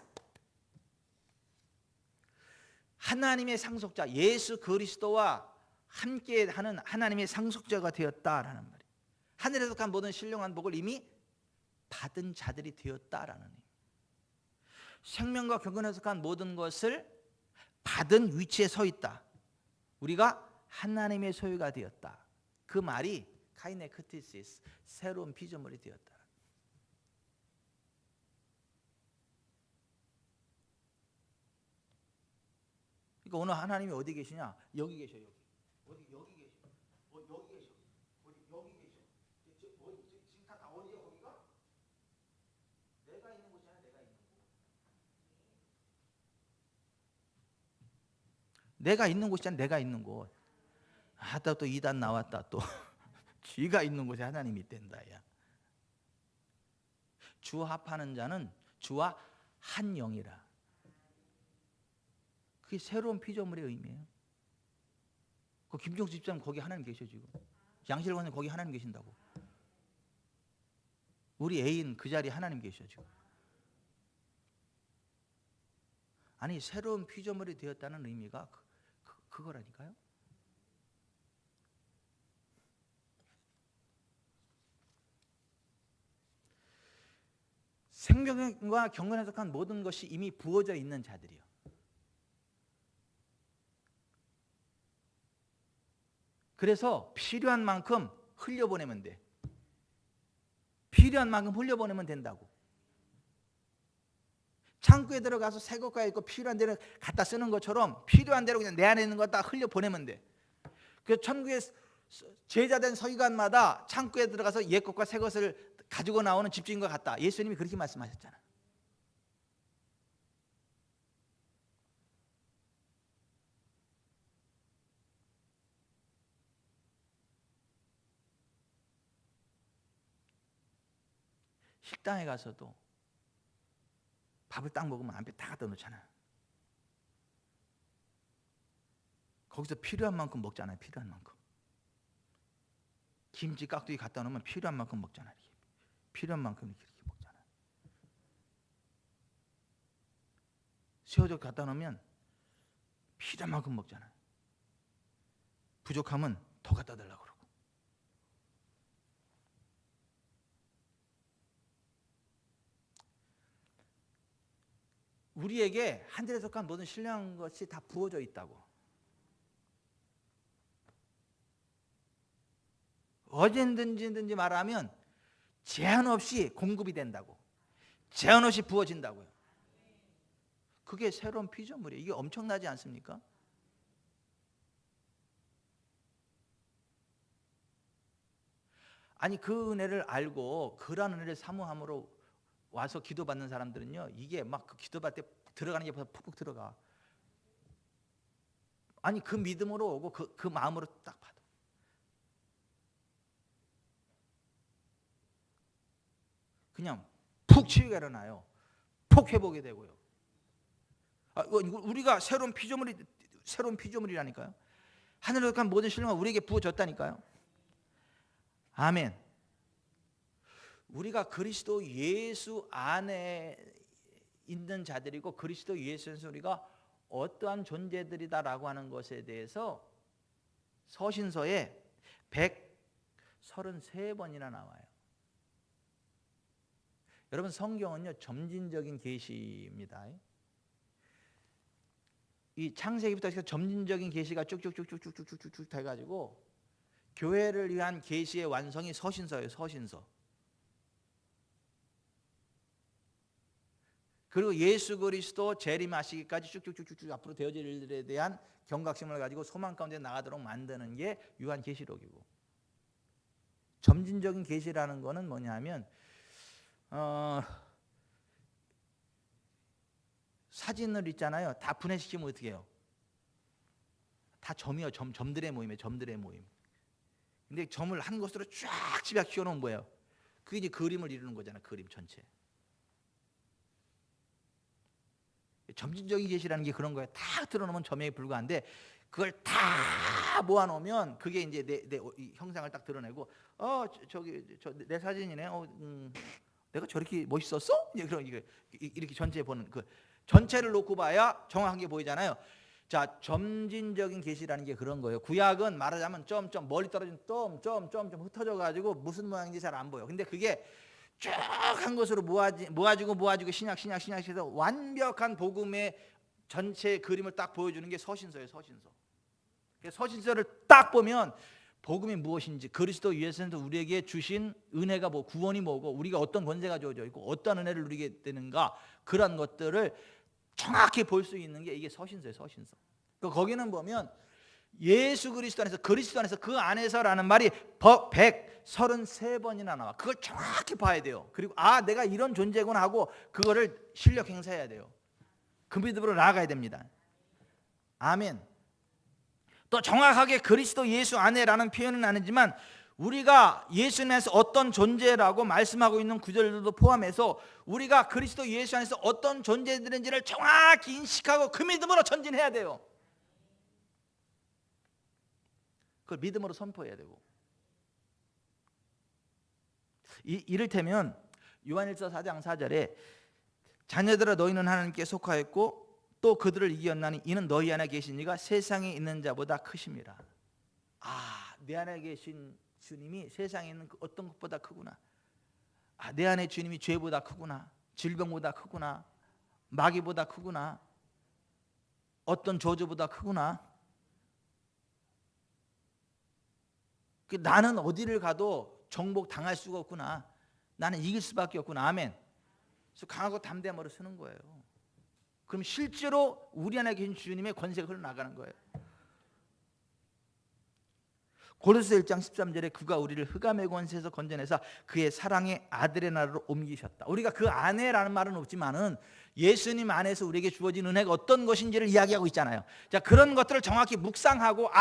[SPEAKER 1] 하나님의 상속자 예수 그리스도와 함께하는 하나님의 상속자가 되었다라는 말이에요. 하늘에 속한 모든 신령한 복을 이미 받은 자들이 되었다라는 의미. 생명과 경건에 속한 모든 것을 받은 위치에 서 있다. 우리가 하나님의 소유가 되었다. 그 말이 카이네크티시스, 새로운 피조물이 되었다. 그러니까 오늘 하나님이 어디 계시냐? 여기 계셔. 여기 계셔. 여기 계셔. 여기 계셔. 지금 다 어디야 거기가? 내가 있는 곳이잖아. 내가 있는 곳. 하다 또 이단 나왔다 또. 쥐가 있는 곳에 하나님이 있댄다. 야. 주 합하는 자는 주와 한 영이라. 그게 새로운 피조물의 의미예요. 그 김종수 집사님 거기 하나님 계셔 지금. 양실 권사님 거기 하나님 계신다고. 우리 애인 그 자리에 하나님 계셔 지금. 아니 새로운 피조물이 되었다는 의미가 그거라니까요. 생명과 경건에 속한 모든 것이 이미 부어져 있는 자들이요. 그래서 필요한 만큼 흘려보내면 돼. 필요한 만큼 흘려보내면 된다고. 창고에 들어가서 새 것과 있고 필요한 대로 갖다 쓰는 것처럼 필요한 대로 그냥 내 안에 있는 거 다 흘려보내면 돼. 그 천국의 제자된 서기관마다 창고에 들어가서 옛 것과 새 것을 가지고 나오는 집주인과 같다. 예수님이 그렇게 말씀하셨잖아. 식당에 가서도 밥을 딱 먹으면 앞에 다 갖다 놓잖아. 거기서 필요한 만큼 먹잖아요. 필요한 만큼. 김치 깍두기 갖다 놓으면 필요한 만큼 먹잖아요. 필요한 만큼 이렇게 먹잖아요. 새우젓 갖다 놓으면 필요한 만큼 먹잖아요. 부족하면 더 갖다 달라고 그러고. 우리에게 하늘에 속한 모든 신령한 것이 다 부어져 있다고. 어제든지 말하면 제한 없이 공급이 된다고. 제한 없이 부어진다고요. 그게 새로운 피조물이에요. 이게 엄청나지 않습니까? 아니 그 은혜를 알고 그런 은혜를 사모함으로 와서 기도받는 사람들은요, 이게 막 그 기도받을 때 들어가는 게 푹푹 들어가. 아니 그 믿음으로 오고 그 마음으로 딱 받아. 그냥 푹 치유가 일어나요. 푹 회복이 되고요. 우리가 새로운 피조물이라니까요. 하늘에 속한 모든 신령은 우리에게 부어졌다니까요. 아멘. 우리가 그리스도 예수 안에 있는 자들이고 그리스도 예수에서 우리가 어떠한 존재들이다라고 하는 것에 대해서 서신서에 133번이나 나와요. 여러분 성경은요 점진적인 계시입니다. 이 창세기부터 해서 점진적인 계시가 쭉쭉쭉쭉쭉쭉쭉 돼가지고 교회를 위한 계시의 완성이 서신서예요. 서신서. 그리고 예수 그리스도 재림하시기까지 쭉쭉쭉쭉 앞으로 되어질 일들에 대한 경각심을 가지고 소망 가운데 나가도록 만드는 게 요한계시록이고, 점진적인 계시라는 거는 뭐냐면 사진을 있잖아요. 다 분해시키면 어떻게 해요? 다 점이요. 점들의 모임이에요. 점들의 모임. 근데 점을 한 곳으로 쫙 집약시켜 놓으면 뭐예요? 그게 이제 그림을 이루는 거잖아요. 그림 전체. 점진적인 계시라는 게 그런 거예요. 다 틀어놓으면 점에 불과한데 그걸 다 모아놓으면 그게 이제 내 형상을 딱 드러내고 내 사진이네. 내가 저렇게 멋있었어? 이렇게 전체 보는 그 전체를 놓고 봐야 정확하게 보이잖아요. 자, 점진적인 계시라는 게 그런 거예요. 구약은 말하자면 점점 멀리 떨어진 점 흩어져 가지고 무슨 모양인지 잘 안 보여. 근데 그게 쭉 한 것으로 모아지고 신약해서 완벽한 복음의 전체 그림을 딱 보여주는 게 서신서예요. 서신서. 서신서를 딱 보면 복음이 무엇인지, 그리스도 예수님도 우리에게 주신 은혜가 뭐, 구원이 뭐고, 우리가 어떤 권세가 주어져 있고 어떤 은혜를 누리게 되는가, 그런 것들을 정확히 볼 수 있는 게 이게 서신서예요. 서신서. 거기는 보면 예수 그리스도 안에서 그 안에서라는 말이 133번이나 나와. 그걸 정확히 봐야 돼요. 그리고 내가 이런 존재구나 하고 그거를 실력 행사해야 돼요. 그 믿음으로 나아가야 됩니다. 아멘. 또 정확하게 그리스도 예수 안에라는 표현은 아니지만 우리가 예수 안에서 어떤 존재라고 말씀하고 있는 구절들도 포함해서 우리가 그리스도 예수 안에서 어떤 존재들인지를 정확히 인식하고 그 믿음으로 전진해야 돼요. 그걸 믿음으로 선포해야 되고, 이를테면 요한일서 4장 4절에 자녀들아 너희는 하나님께 속하였고 또 그들을 이겼나니 이는 너희 안에 계신 이가 세상에 있는 자보다 크심이라. 내 안에 계신 주님이 세상에 있는 그 어떤 것보다 크구나. 내 안에 주님이 죄보다 크구나, 질병보다 크구나, 마귀보다 크구나, 어떤 저주보다 크구나. 나는 어디를 가도 정복 당할 수가 없구나. 나는 이길 수밖에 없구나. 아멘. 그래서 강하고 담대한 말을 쓰는 거예요. 그럼 실제로 우리 안에 계신 주님의 권세가 흘러나가는 거예요. 고린도서 1장 13절에 그가 우리를 흑암의 권세에서 건져내사 그의 사랑의 아들의 나라로 옮기셨다. 우리가 그 안에라는 말은 없지만은 예수님 안에서 우리에게 주어진 은혜가 어떤 것인지를 이야기하고 있잖아요. 자, 그런 것들을 정확히 묵상하고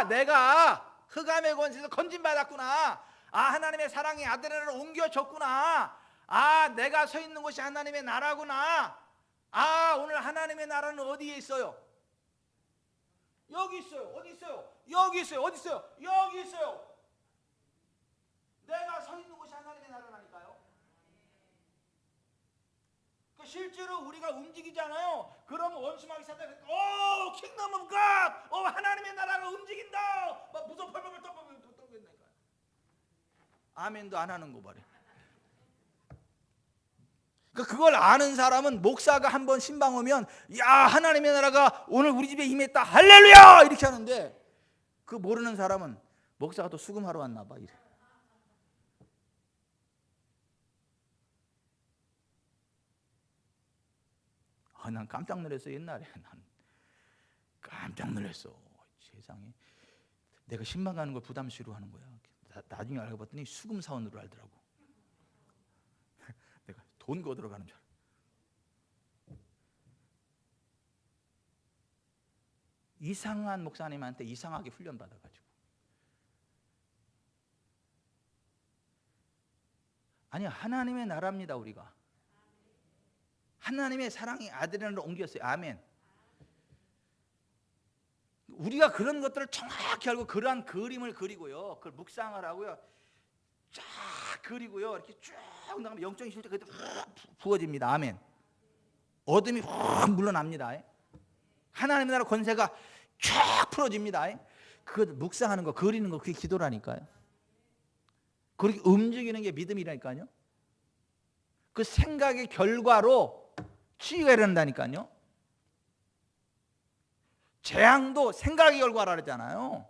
[SPEAKER 1] 내가 흑암의 권세에서 건진받았구나. 하나님의 사랑의 아들의 나라로 옮겨졌구나. 내가 서 있는 곳이 하나님의 나라구나. 오늘 하나님의 나라는 어디에 있어요? 여기 있어요. 어디 있어요? 여기 있어요. 어디 있어요? 여기 있어요. 내가 서 있는 곳이 하나님의 나라라니까요. 실제로 우리가 움직이잖아요. 그러면 원수마귀 사탄이 킹덤 오브 갓, 하나님의 나라가 움직인다. 막 무슨 펄펄 떨고 있다니까요. 아멘도 안 하는 거 말이에요. 그걸 아는 사람은 목사가 한번 신방 오면 하나님의 나라가 오늘 우리 집에 임했다 할렐루야 이렇게 하는데, 그 모르는 사람은 목사가 또 수금하러 왔나 봐 이래. 난 깜짝 놀랐어. 옛날에 난 깜짝 놀랐어. 세상에 내가 신방 가는 걸 부담스러워하는 거야. 나중에 알고 봤더니 수금 사원으로 알더라고. 내가 돈 거들어 가는 줄 알아. 이상한 목사님한테 이상하게 훈련 받아가지고. 아니, 하나님의 나라입니다. 우리가 하나님의 사랑의 아들을 옮겼어요. 아멘. 우리가 그런 것들을 정확히 알고 그러한 그림을 그리고요, 그걸 묵상을 하고요, 쫙 그리고요, 이렇게 쭉 나가면 영적인 실제가 부어집니다. 아멘. 어둠이 확 물러납니다. 하나님의 나라 권세가 쫙 풀어집니다. 그걸 묵상하는 거, 그리는 거, 그게 기도라니까요. 그렇게 움직이는 게 믿음이라니까요. 그 생각의 결과로 치유가 일어난다니까요. 재앙도 생각의 결과라 그러잖아요.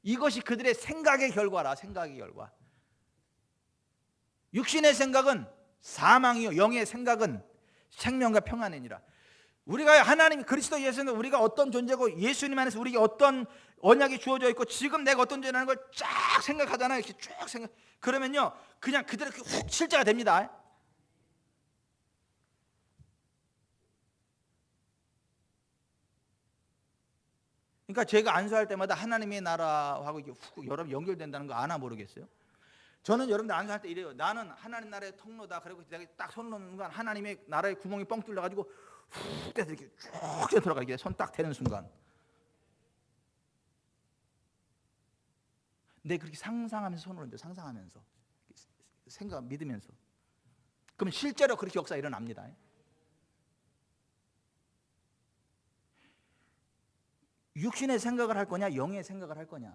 [SPEAKER 1] 이것이 그들의 생각의 결과라. 생각의 결과. 육신의 생각은 사망이요, 영의 생각은 생명과 평안이니라. 우리가 하나님 그리스도 예수는 우리가 어떤 존재고 예수님 안에서 우리에게 어떤 언약이 주어져 있고 지금 내가 어떤 존재라는 걸 쫙 생각하잖아요. 이렇게 쭉 생각. 그러면요, 그냥 그대로 훅 실제가 됩니다. 그러니까 제가 안수할 때마다 하나님의 나라하고 이게 훅 여러분 연결된다는 거 아나 모르겠어요? 저는 여러분들 안수할 때 이래요. 나는 하나님 나라의 통로다. 그리고 내가 딱 손 놓는 순간 하나님의 나라의 구멍이 뻥 뚫려가지고 훅 돼서 이렇게 쭉 들어가게 손 딱 대는 순간. 근데 그렇게 상상하면서 손을 얹어, 상상하면서 생각 믿으면서. 그럼 실제로 그렇게 역사 일어납니다. 육신의 생각을 할 거냐, 영의 생각을 할 거냐,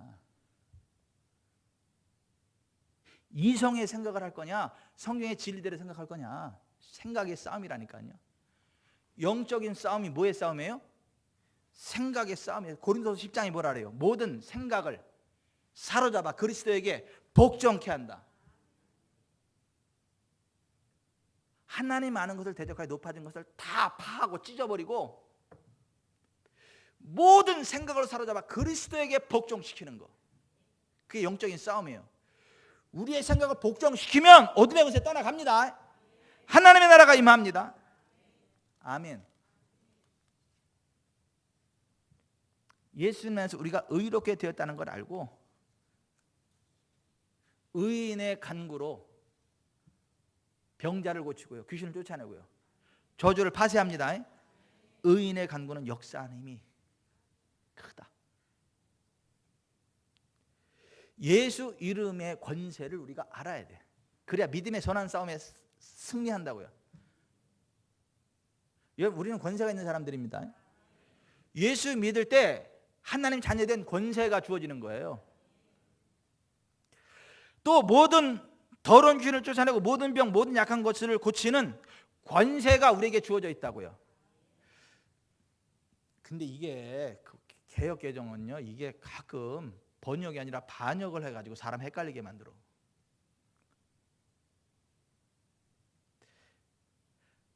[SPEAKER 1] 이성의 생각을 할 거냐, 성경의 진리대로 생각할 거냐. 생각의 싸움이라니까요. 영적인 싸움이 뭐의 싸움이에요? 생각의 싸움이에요. 고린도서 10장이 뭐라 그래요? 모든 생각을 사로잡아 그리스도에게 복종케 한다. 하나님 아는 것을 대적하여 높아진 것을 다 파하고 찢어버리고 모든 생각을 사로잡아 그리스도에게 복종시키는 거. 그게 영적인 싸움이에요. 우리의 생각을 복종시키면 어둠의 권세 떠나갑니다. 하나님의 나라가 임합니다. 아멘. 예수님에서 우리가 의롭게 되었다는 걸 알고 의인의 간구로 병자를 고치고요, 귀신을 쫓아내고요, 저주를 파쇄합니다. 의인의 간구는 역사하는 힘이 크다. 예수 이름의 권세를 우리가 알아야 돼. 그래야 믿음의 선한 싸움에 승리한다고요. 우리는 권세가 있는 사람들입니다. 예수 믿을 때 하나님 자녀된 권세가 주어지는 거예요. 또 모든 더러운 귀신을 쫓아내고 모든 병, 모든 약한 것을 고치는 권세가 우리에게 주어져 있다고요. 근데 이게 개역개정은요, 이게 가끔 번역이 아니라 반역을 해가지고 사람 헷갈리게 만들어.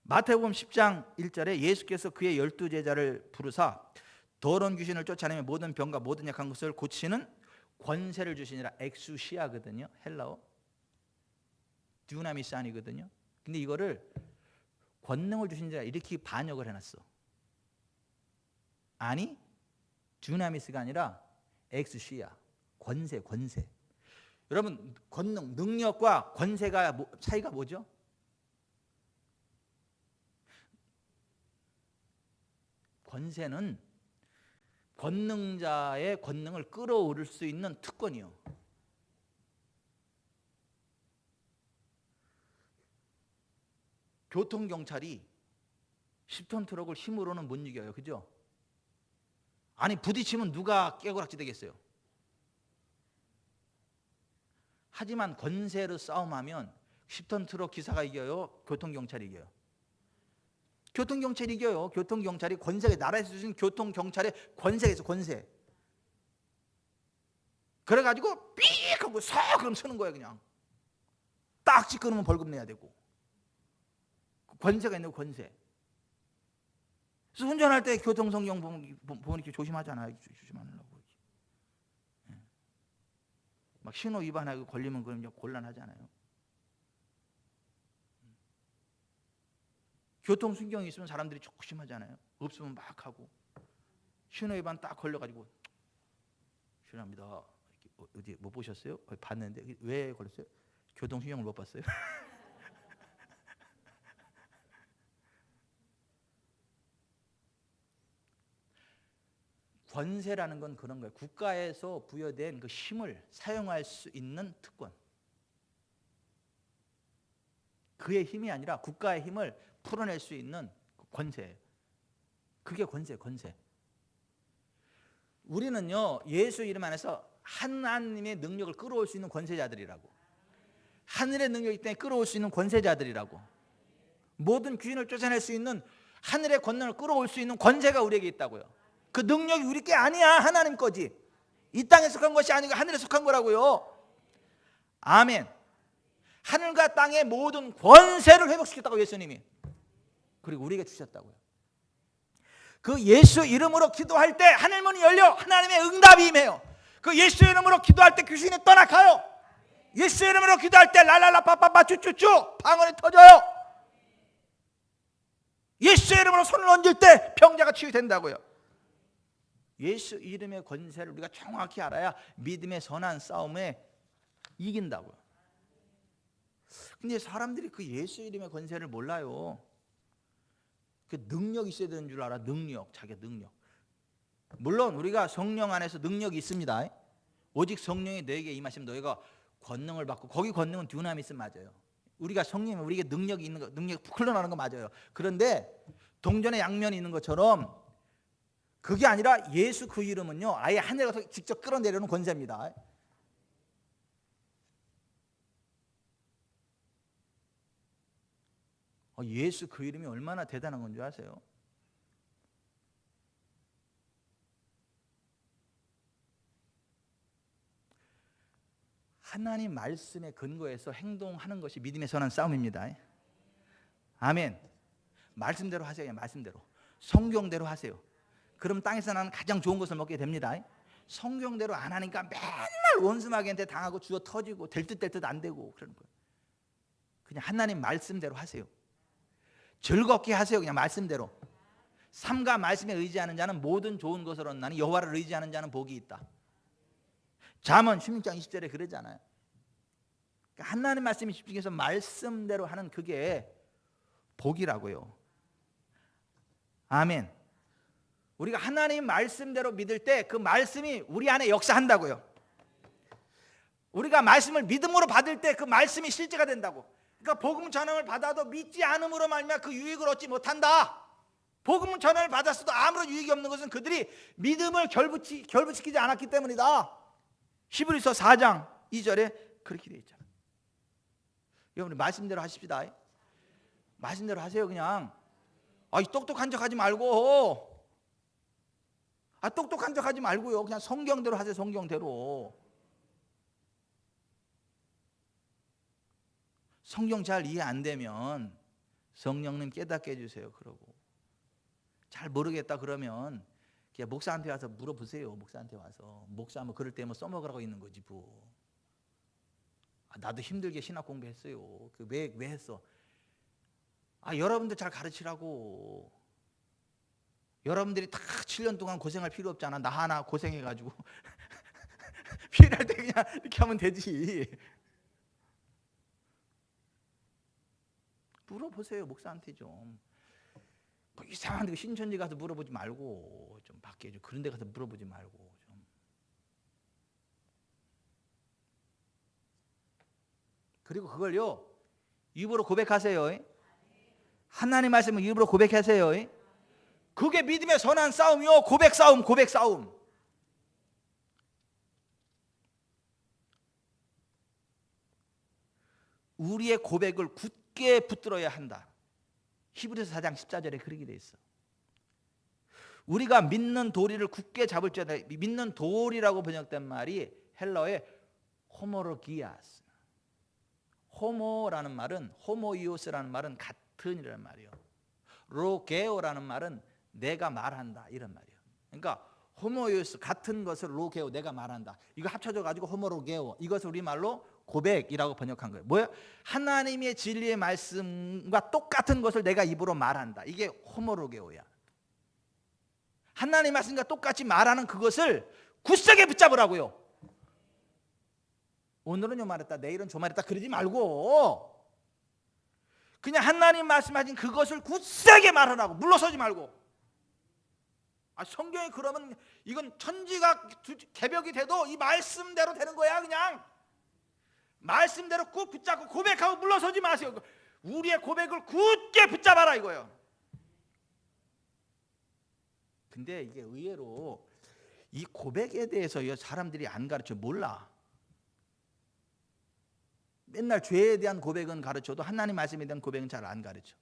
[SPEAKER 1] 마태복음 10장 1절에 예수께서 그의 12제자를 부르사 더러운 귀신을 쫓아내며 모든 병과 모든 약한 것을 고치는 권세를 주시니라. 엑수시아거든요, 헬라어 듀나미산이거든요. 근데 이거를 권능을 주시니라 이렇게 반역을 해놨어. 아니, 듀나미스가 아니라 엑수시아, 권세. 여러분, 권능, 능력과 권세가 차이가 뭐죠? 권세는 권능자의 권능을 끌어오를 수 있는 특권이요. 교통경찰이 10톤 트럭을 힘으로는 못 이겨요, 그죠? 아니, 부딪히면 누가 깨고락지 되겠어요? 하지만 권세로 싸움하면 10톤 트럭 기사가 이겨요, 교통경찰이 이겨요? 교통경찰이 이겨요. 교통경찰이 권세가, 나라에서 주신 교통경찰의 권세가 있어, 권세. 그래가지고 삑 하고 서 그럼 서는 거예요. 그냥 딱지 끊으면 벌금 내야 되고. 권세가 있는 권세. 그래서 운전할 때 교통성경 보면 이렇게 조심하잖아요. 조심하려고. 막 신호 위반하고 걸리면 그럼 곤란하잖아요. 교통순경이 있으면 사람들이 조심하잖아요. 없으면 막 하고. 신호 위반 딱 걸려가지고 실례합니다. 어디 못 보셨어요? 봤는데 왜 걸렸어요? 교통순경을 못 봤어요? 권세라는 건 그런 거예요. 국가에서 부여된 그 힘을 사용할 수 있는 특권. 그의 힘이 아니라 국가의 힘을 풀어낼 수 있는 권세. 그게 권세. 우리는요, 예수 이름 안에서 하나님의 능력을 끌어올 수 있는 권세자들이라고. 하늘의 능력이 때문에 끌어올 수 있는 권세자들이라고. 모든 귀인을 쫓아낼 수 있는 하늘의 권능을 끌어올 수 있는 권세가 우리에게 있다고요. 그 능력이 우리 게 아니야, 하나님 거지. 이 땅에 속한 것이 아니고 하늘에 속한 거라고요. 아멘. 하늘과 땅의 모든 권세를 회복시켰다고 예수님이. 그리고 우리에게 주셨다고요. 그 예수 이름으로 기도할 때 하늘문이 열려 하나님의 응답이 임해요. 그 예수 이름으로 기도할 때 귀신이 떠나가요. 예수 이름으로 기도할 때 랄랄라 빠빠빠 쭈쭈쭈 방언이 터져요. 예수 이름으로 손을 얹을 때 병자가 치유된다고요. 예수 이름의 권세를 우리가 정확히 알아야 믿음의 선한 싸움에 이긴다고요. 근데 사람들이 그 예수 이름의 권세를 몰라요. 그 능력이 있어야 되는 줄 알아. 능력, 자기 능력. 물론 우리가 성령 안에서 능력이 있습니다. 오직 성령이 너에게 임하시면 너희가 권능을 받고, 거기 권능은 듀나미스 맞아요. 우리가 성령이 우리에게 능력이 있는 거, 능력이 흘러나는 거 맞아요. 그런데 동전의 양면이 있는 것처럼 그게 아니라 예수 그 이름은요, 아예 하늘에서 직접 끌어내려는 권세입니다. 예수 그 이름이 얼마나 대단한 건 줄 아세요? 하나님 말씀에 근거해서 행동하는 것이 믿음의 선한 싸움입니다. 아멘. 말씀대로 하세요. 말씀대로. 성경대로 하세요. 그럼 땅에서 나는 가장 좋은 것을 먹게 됩니다. 성경대로 안 하니까 맨날 원수마귀한테 당하고 주워 터지고 될 듯 안 되고 그러는 거예요. 그냥 하나님 말씀대로 하세요. 즐겁게 하세요. 그냥 말씀대로. 삼가 말씀에 의지하는 자는 모든 좋은 것을 얻나니 여호와를 의지하는 자는 복이 있다. 잠언 16장 20절에 그러잖아요. 그러니까 하나님 말씀에 집중해서 말씀대로 하는 그게 복이라고요. 아멘. 우리가 하나님 말씀대로 믿을 때 그 말씀이 우리 안에 역사한다고요. 우리가 말씀을 믿음으로 받을 때 그 말씀이 실제가 된다고. 그러니까 복음 전함을 받아도 믿지 않음으로 말미암아 그 유익을 얻지 못한다. 복음 전함을 받았어도 아무런 유익이 없는 것은 그들이 믿음을 결부시키지 않았기 때문이다. 히브리서 4장 2절에 그렇게 되어 있잖아요. 여러분 말씀대로 하십시다. 말씀대로 하세요. 그냥 똑똑한 척 하지 말고 똑똑한 척 하지 말고요. 그냥 성경대로 하세요. 성경대로. 성경 잘 이해 안 되면 성령님 깨닫게 해주세요. 그러고 잘 모르겠다 그러면 그냥 목사한테 와서 물어보세요. 목사한테 와서 목사 뭐 그럴 때 뭐 써먹으라고 있는 거지 뭐. 나도 힘들게 신학 공부했어요. 왜 했어? 여러분들 잘 가르치라고. 여러분들이 다 7년 동안 고생할 필요 없잖아. 나 하나 고생해가지고 필요할 때 그냥 이렇게 하면 되지. 물어보세요. 목사한테 좀. 뭐 이상한 데 신천지 가서 물어보지 말고 좀 밖에 좀 그런 데 가서 물어보지 말고 좀. 그리고 그걸요 입으로 고백하세요. 하나님 말씀을 입으로 고백하세요. 그게 믿음의 선한 싸움이요. 고백 싸움. 우리의 고백을 굳게 붙들어야 한다. 히브리서 4장 14절에 그렇게 돼 있어. 우리가 믿는 도리를 굳게 잡을 줄 알아야 돼. 믿는 도리라고 번역된 말이 헬러의 호모로기아스. 호모라는 말은 호모이오스라는 말은 같은이라는 말이에요. 로게오라는 말은 내가 말한다 이런 말이에요. 그러니까 호모이오스 같은 것을 로게오 내가 말한다. 이거 합쳐져 가지고 호모로게오 이것을 우리말로 고백이라고 번역한 거예요. 뭐야? 하나님의 진리의 말씀과 똑같은 것을 내가 입으로 말한다. 이게 호모로게오야. 하나님 말씀과 똑같이 말하는 그것을 굳세게 붙잡으라고요. 오늘은 요 말했다 내일은 저 말했다 그러지 말고 그냥 하나님 말씀하신 그것을 굳세게 말하라고. 물러서지 말고. 성경이 그러면 이건 천지가 개벽이 돼도 이 말씀대로 되는 거야. 그냥 말씀대로 꾹 붙잡고 고백하고 물러서지 마세요. 우리의 고백을 굳게 붙잡아라 이거예요. 근데 이게 의외로 이 고백에 대해서 사람들이 안 가르쳐. 몰라. 맨날 죄에 대한 고백은 가르쳐도 하나님 말씀에 대한 고백은 잘 안 가르쳐.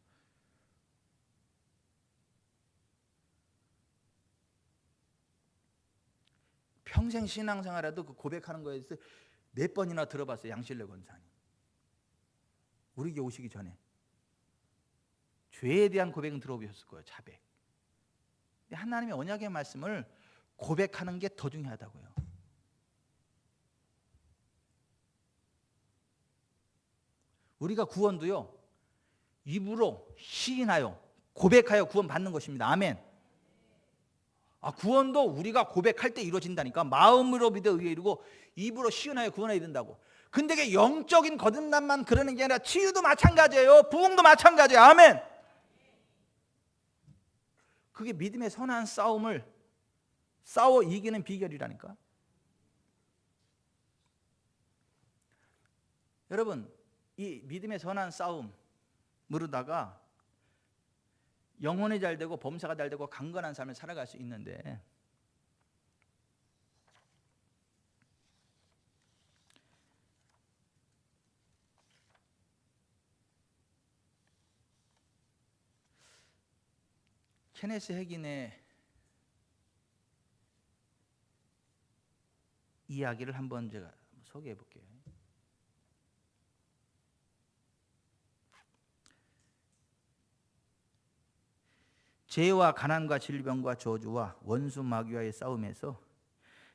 [SPEAKER 1] 평생 신앙생활에도 그 고백하는 거에 대해서 4번이나 들어봤어요. 양실래 권사님. 우리 교회 오시기 전에. 죄에 대한 고백은 들어보셨을 거예요. 자백. 근데 하나님의 언약의 말씀을 고백하는 게 더 중요하다고요. 우리가 구원도요 입으로 시인하여 고백하여 구원 받는 것입니다. 아멘. 구원도 우리가 고백할 때 이루어진다니까. 마음으로 믿어 의에 이르고 입으로 시인하여 구원해야 된다고. 근데 이게 영적인 거듭남만 그러는 게 아니라 치유도 마찬가지예요. 부흥도 마찬가지예요. 아멘. 그게 믿음의 선한 싸움을 싸워 이기는 비결이라니까. 여러분 이 믿음의 선한 싸움으로다가 영혼이 잘 되고 범사가 잘 되고 강건한 삶을 살아갈 수 있는데 케네스 해긴의 이야기를 한번 제가 소개해 볼게요. 죄와 가난과 질병과 저주와 원수 마귀와의 싸움에서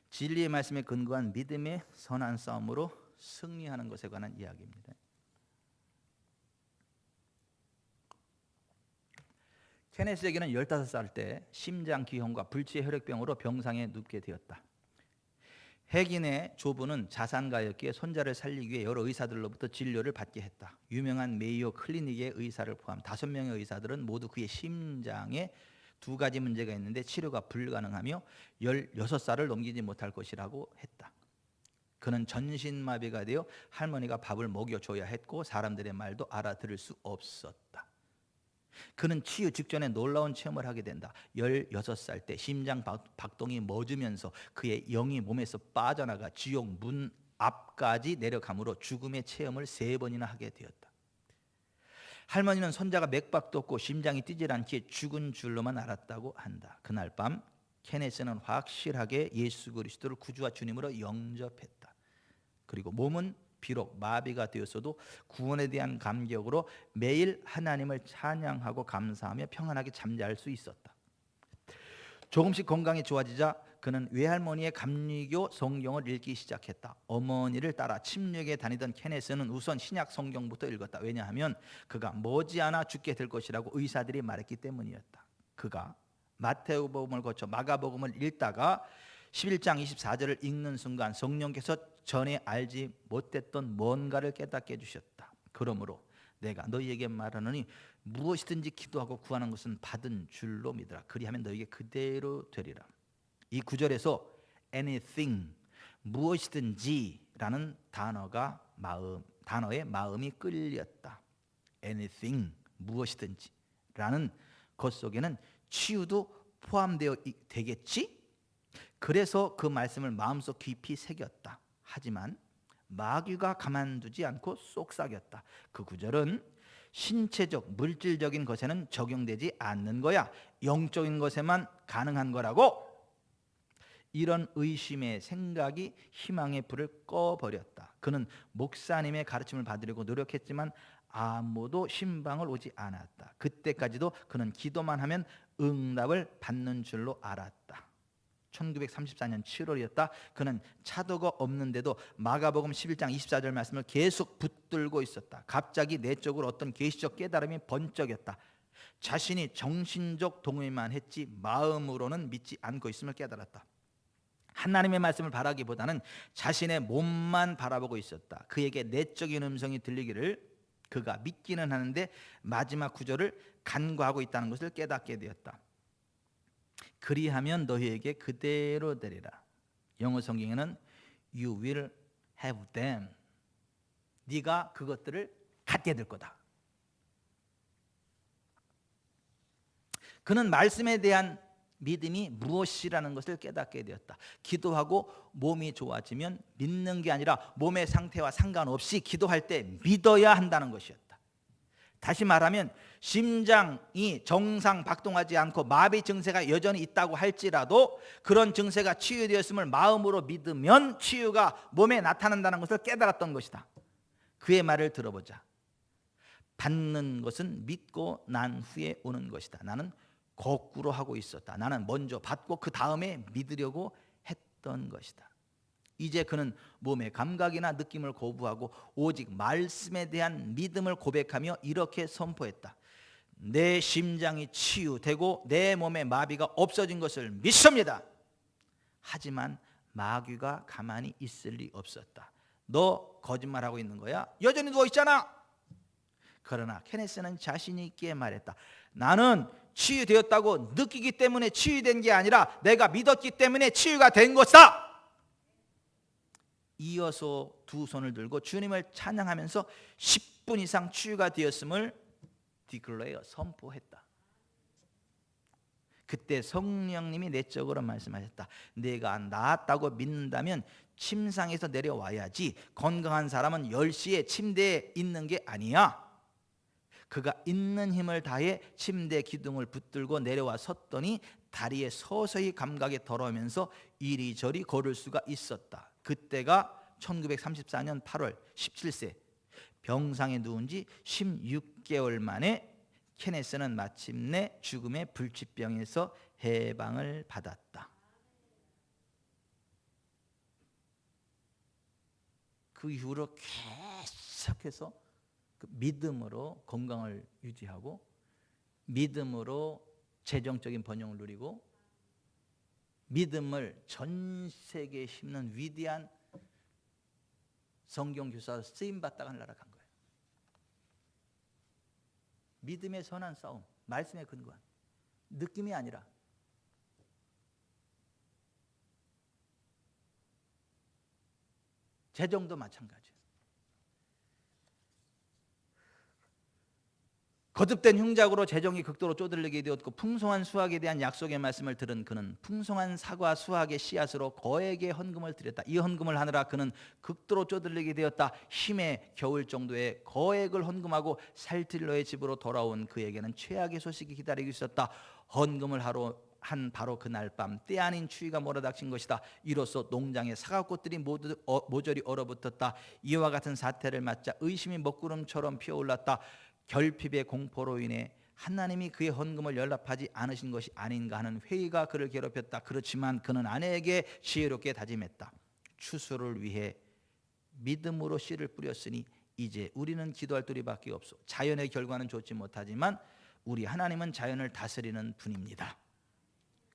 [SPEAKER 1] 진리의 말씀에 근거한 믿음의 선한 싸움으로 승리하는 것에 관한 이야기입니다. 케네스에게는 15살 때 심장기형과 불치의 혈액병으로 병상에 눕게 되었다. 핵인의 조부는 자산가였기에 손자를 살리기 위해 여러 의사들로부터 진료를 받게 했다. 유명한 메이오 클리닉의 의사를 포함 5명의 의사들은 모두 그의 심장에 2가지 문제가 있는데 치료가 불가능하며 16살을 넘기지 못할 것이라고 했다. 그는 전신마비가 되어 할머니가 밥을 먹여줘야 했고 사람들의 말도 알아들을 수 없었다. 그는 치유 직전에 놀라운 체험을 하게 된다. 16살 때 심장 박동이 멎으면서 그의 영이 몸에서 빠져나가 지옥 문 앞까지 내려가므로 죽음의 체험을 3번이나 하게 되었다. 할머니는 손자가 맥박도 없고 심장이 뛰질 않기에 죽은 줄로만 알았다고 한다. 그날 밤 케네스는 확실하게 예수 그리스도를 구주와 주님으로 영접했다. 그리고 몸은 비록 마비가 되었어도 구원에 대한 감격으로 매일 하나님을 찬양하고 감사하며 평안하게 잠잘 수 있었다. 조금씩 건강이 좋아지자 그는 외할머니의 감리교 성경을 읽기 시작했다. 어머니를 따라 침략에 다니던 케네스는 우선 신약 성경부터 읽었다. 왜냐하면 그가 머지않아 죽게 될 것이라고 의사들이 말했기 때문이었다. 그가 마태복음을 거쳐 마가복음을 읽다가 11장 24절을 읽는 순간 성령께서 전에 알지 못했던 뭔가를 깨닫게 해주셨다. 그러므로 내가 너희에게 말하노니 무엇이든지 기도하고 구하는 것은 받은 줄로 믿으라. 그리하면 너희에게 그대로 되리라. 이 구절에서 anything, 무엇이든지라는 단어에 마음이 끌렸다. anything, 무엇이든지라는 것 속에는 치유도 포함되어 되겠지? 그래서 그 말씀을 마음속 깊이 새겼다. 하지만 마귀가 가만두지 않고 쏙삭였다. 그 구절은 신체적, 물질적인 것에는 적용되지 않는 거야. 영적인 것에만 가능한 거라고. 이런 의심의 생각이 희망의 불을 꺼버렸다. 그는 목사님의 가르침을 받으려고 노력했지만 아무도 신방을 오지 않았다. 그때까지도 그는 기도만 하면 응답을 받는 줄로 알았다. 1934년 7월이었다. 그는 차도가 없는데도 마가복음 11장 24절 말씀을 계속 붙들고 있었다. 갑자기 내적으로 어떤 계시적 깨달음이 번쩍였다. 자신이 정신적 동의만 했지 마음으로는 믿지 않고 있음을 깨달았다. 하나님의 말씀을 바라기보다는 자신의 몸만 바라보고 있었다. 그에게 내적인 음성이 들리기를 그가 믿기는 하는데 마지막 구절을 간과하고 있다는 것을 깨닫게 되었다. 그리하면 너희에게 그대로 되리라. 영어 성경에는 You will have them. 네가 그것들을 갖게 될 거다. 그는 말씀에 대한 믿음이 무엇이라는 것을 깨닫게 되었다. 기도하고 몸이 좋아지면 믿는 게 아니라 몸의 상태와 상관없이 기도할 때 믿어야 한다는 것이었다. 다시 말하면 심장이 정상 박동하지 않고 마비 증세가 여전히 있다고 할지라도 그런 증세가 치유되었음을 마음으로 믿으면 치유가 몸에 나타난다는 것을 깨달았던 것이다. 그의 말을 들어보자. 받는 것은 믿고 난 후에 오는 것이다. 나는 거꾸로 하고 있었다. 나는 먼저 받고 그 다음에 믿으려고 했던 것이다. 이제 그는 몸의 감각이나 느낌을 거부하고 오직 말씀에 대한 믿음을 고백하며 이렇게 선포했다. 내 심장이 치유되고 내 몸의 마비가 없어진 것을 믿습니다. 하지만 마귀가 가만히 있을 리 없었다. 너 거짓말하고 있는 거야? 여전히 누워있잖아. 그러나 케네스는 자신 있게 말했다. 나는 치유되었다고 느끼기 때문에 치유된 게 아니라 내가 믿었기 때문에 치유가 된 것이다. 이어서 두 손을 들고 주님을 찬양하면서 10분 이상 치유가 되었음을 디클레어 선포했다. 그때 성령님이 내적으로 말씀하셨다. 내가 나았다고 믿는다면 침상에서 내려와야지. 건강한 사람은 10시에 침대에 있는 게 아니야. 그가 있는 힘을 다해 침대 기둥을 붙들고 내려와 섰더니 다리에 서서히 감각이 돌아오면서 이리저리 걸을 수가 있었다. 그때가 1934년 8월 17세. 병상에 누운 지 16개월 만에 케네스는 마침내 죽음의 불치병에서 해방을 받았다. 그 이후로 계속해서 그 믿음으로 건강을 유지하고 믿음으로 재정적인 번영을 누리고 믿음을 전 세계에 심는 위대한 성경교사 쓰임받다가 하늘나라 간 거예요. 믿음의 선한 싸움, 말씀에 근거한 느낌이 아니라 재정도 마찬가지예요. 거듭된 흉작으로 재정이 극도로 쪼들리게 되었고 풍성한 수확에 대한 약속의 말씀을 들은 그는 풍성한 사과 수확의 씨앗으로 거액의 헌금을 드렸다. 이 헌금을 하느라 그는 극도로 쪼들리게 되었다. 힘에 겨울 정도의 거액을 헌금하고 살틸러의 집으로 돌아온 그에게는 최악의 소식이 기다리고 있었다. 헌금을 하러 한 바로 그날 밤 때 아닌 추위가 몰아닥친 것이다. 이로써 농장의 사과꽃들이 모두 모조리 얼어붙었다. 이와 같은 사태를 맞자 의심이 먹구름처럼 피어올랐다. 결핍의 공포로 인해 하나님이 그의 헌금을 연락하지 않으신 것이 아닌가 하는 회의가 그를 괴롭혔다. 그렇지만 그는 아내에게 지혜롭게 다짐했다. 추수를 위해 믿음으로 씨를 뿌렸으니 이제 우리는 기도할 도리밖에 없어. 자연의 결과는 좋지 못하지만 우리 하나님은 자연을 다스리는 분입니다.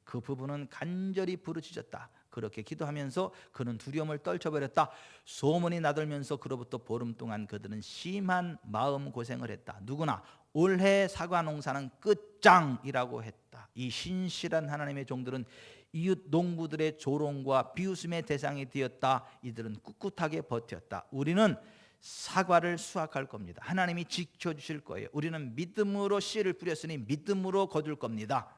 [SPEAKER 1] 그 부부는 간절히 부르짖었다. 그렇게 기도하면서 그는 두려움을 떨쳐버렸다. 소문이 나돌면서 그로부터 보름 동안 그들은 심한 마음고생을 했다. 누구나 올해 사과 농사는 끝장이라고 했다. 이 신실한 하나님의 종들은 이웃 농부들의 조롱과 비웃음의 대상이 되었다. 이들은 꿋꿋하게 버텼다. 우리는 사과를 수확할 겁니다. 하나님이 지켜주실 거예요. 우리는 믿음으로 씨를 뿌렸으니 믿음으로 거둘 겁니다.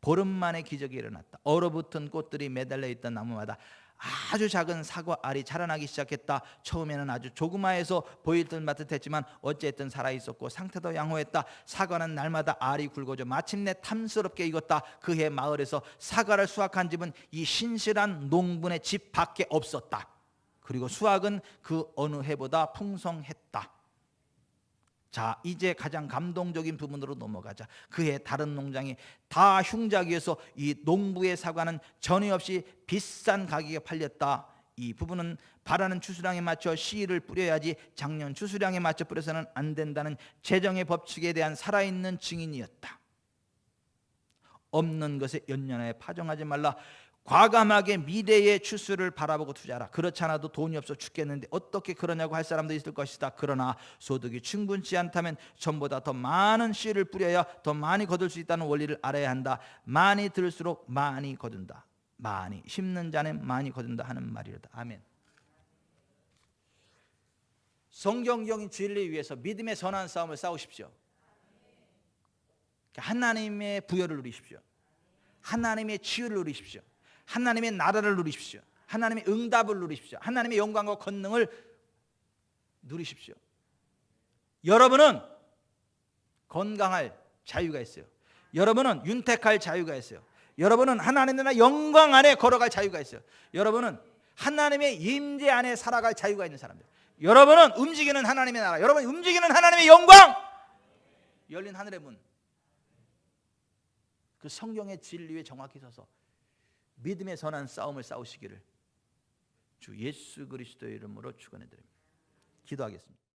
[SPEAKER 1] 보름 만에 기적이 일어났다. 얼어붙은 꽃들이 매달려 있던 나무마다 아주 작은 사과 알이 자라나기 시작했다. 처음에는 아주 조그마해서 보일 듯 마듯했지만 어쨌든 살아있었고 상태도 양호했다. 사과는 날마다 알이 굵어져 마침내 탐스럽게 익었다. 그해 마을에서 사과를 수확한 집은 이 신실한 농부의 집 밖에 없었다. 그리고 수확은 그 어느 해보다 풍성했다. 자, 이제 가장 감동적인 부분으로 넘어가자. 그해 다른 농장이 다 흉작이어서 이 농부의 사과는 전에 없이 비싼 가격에 팔렸다. 이 부분은 바라는 추수량에 맞춰 씨를 뿌려야지 작년 추수량에 맞춰 뿌려서는 안 된다는 재정의 법칙에 대한 살아있는 증인이었다. 없는 것에 연연하여 파종하지 말라. 과감하게 미래의 추수를 바라보고 투자하라. 그렇지 않아도 돈이 없어 죽겠는데 어떻게 그러냐고 할 사람도 있을 것이다. 그러나 소득이 충분치 않다면 전보다 더 많은 씨를 뿌려야 더 많이 거둘 수 있다는 원리를 알아야 한다. 많이 들을수록 많이 거둔다. 많이 심는 자는 많이 거둔다 하는 말이로다. 아멘. 성경적인 진리 위해서 믿음의 선한 싸움을 싸우십시오. 하나님의 부여를 누리십시오. 하나님의 치유를 누리십시오. 하나님의 나라를 누리십시오. 하나님의 응답을 누리십시오. 하나님의 영광과 권능을 누리십시오. 여러분은 건강할 자유가 있어요. 여러분은 윤택할 자유가 있어요. 여러분은 하나님의 나라 영광 안에 걸어갈 자유가 있어요. 여러분은 하나님의 임재 안에 살아갈 자유가 있는 사람들. 여러분은 움직이는 하나님의 나라, 여러분이 움직이는 하나님의 영광, 열린 하늘의 문, 그 성경의 진리에 정확히 서서 믿음의 선한 싸움을 싸우시기를 주 예수 그리스도의 이름으로 축원해 드립니다. 기도하겠습니다.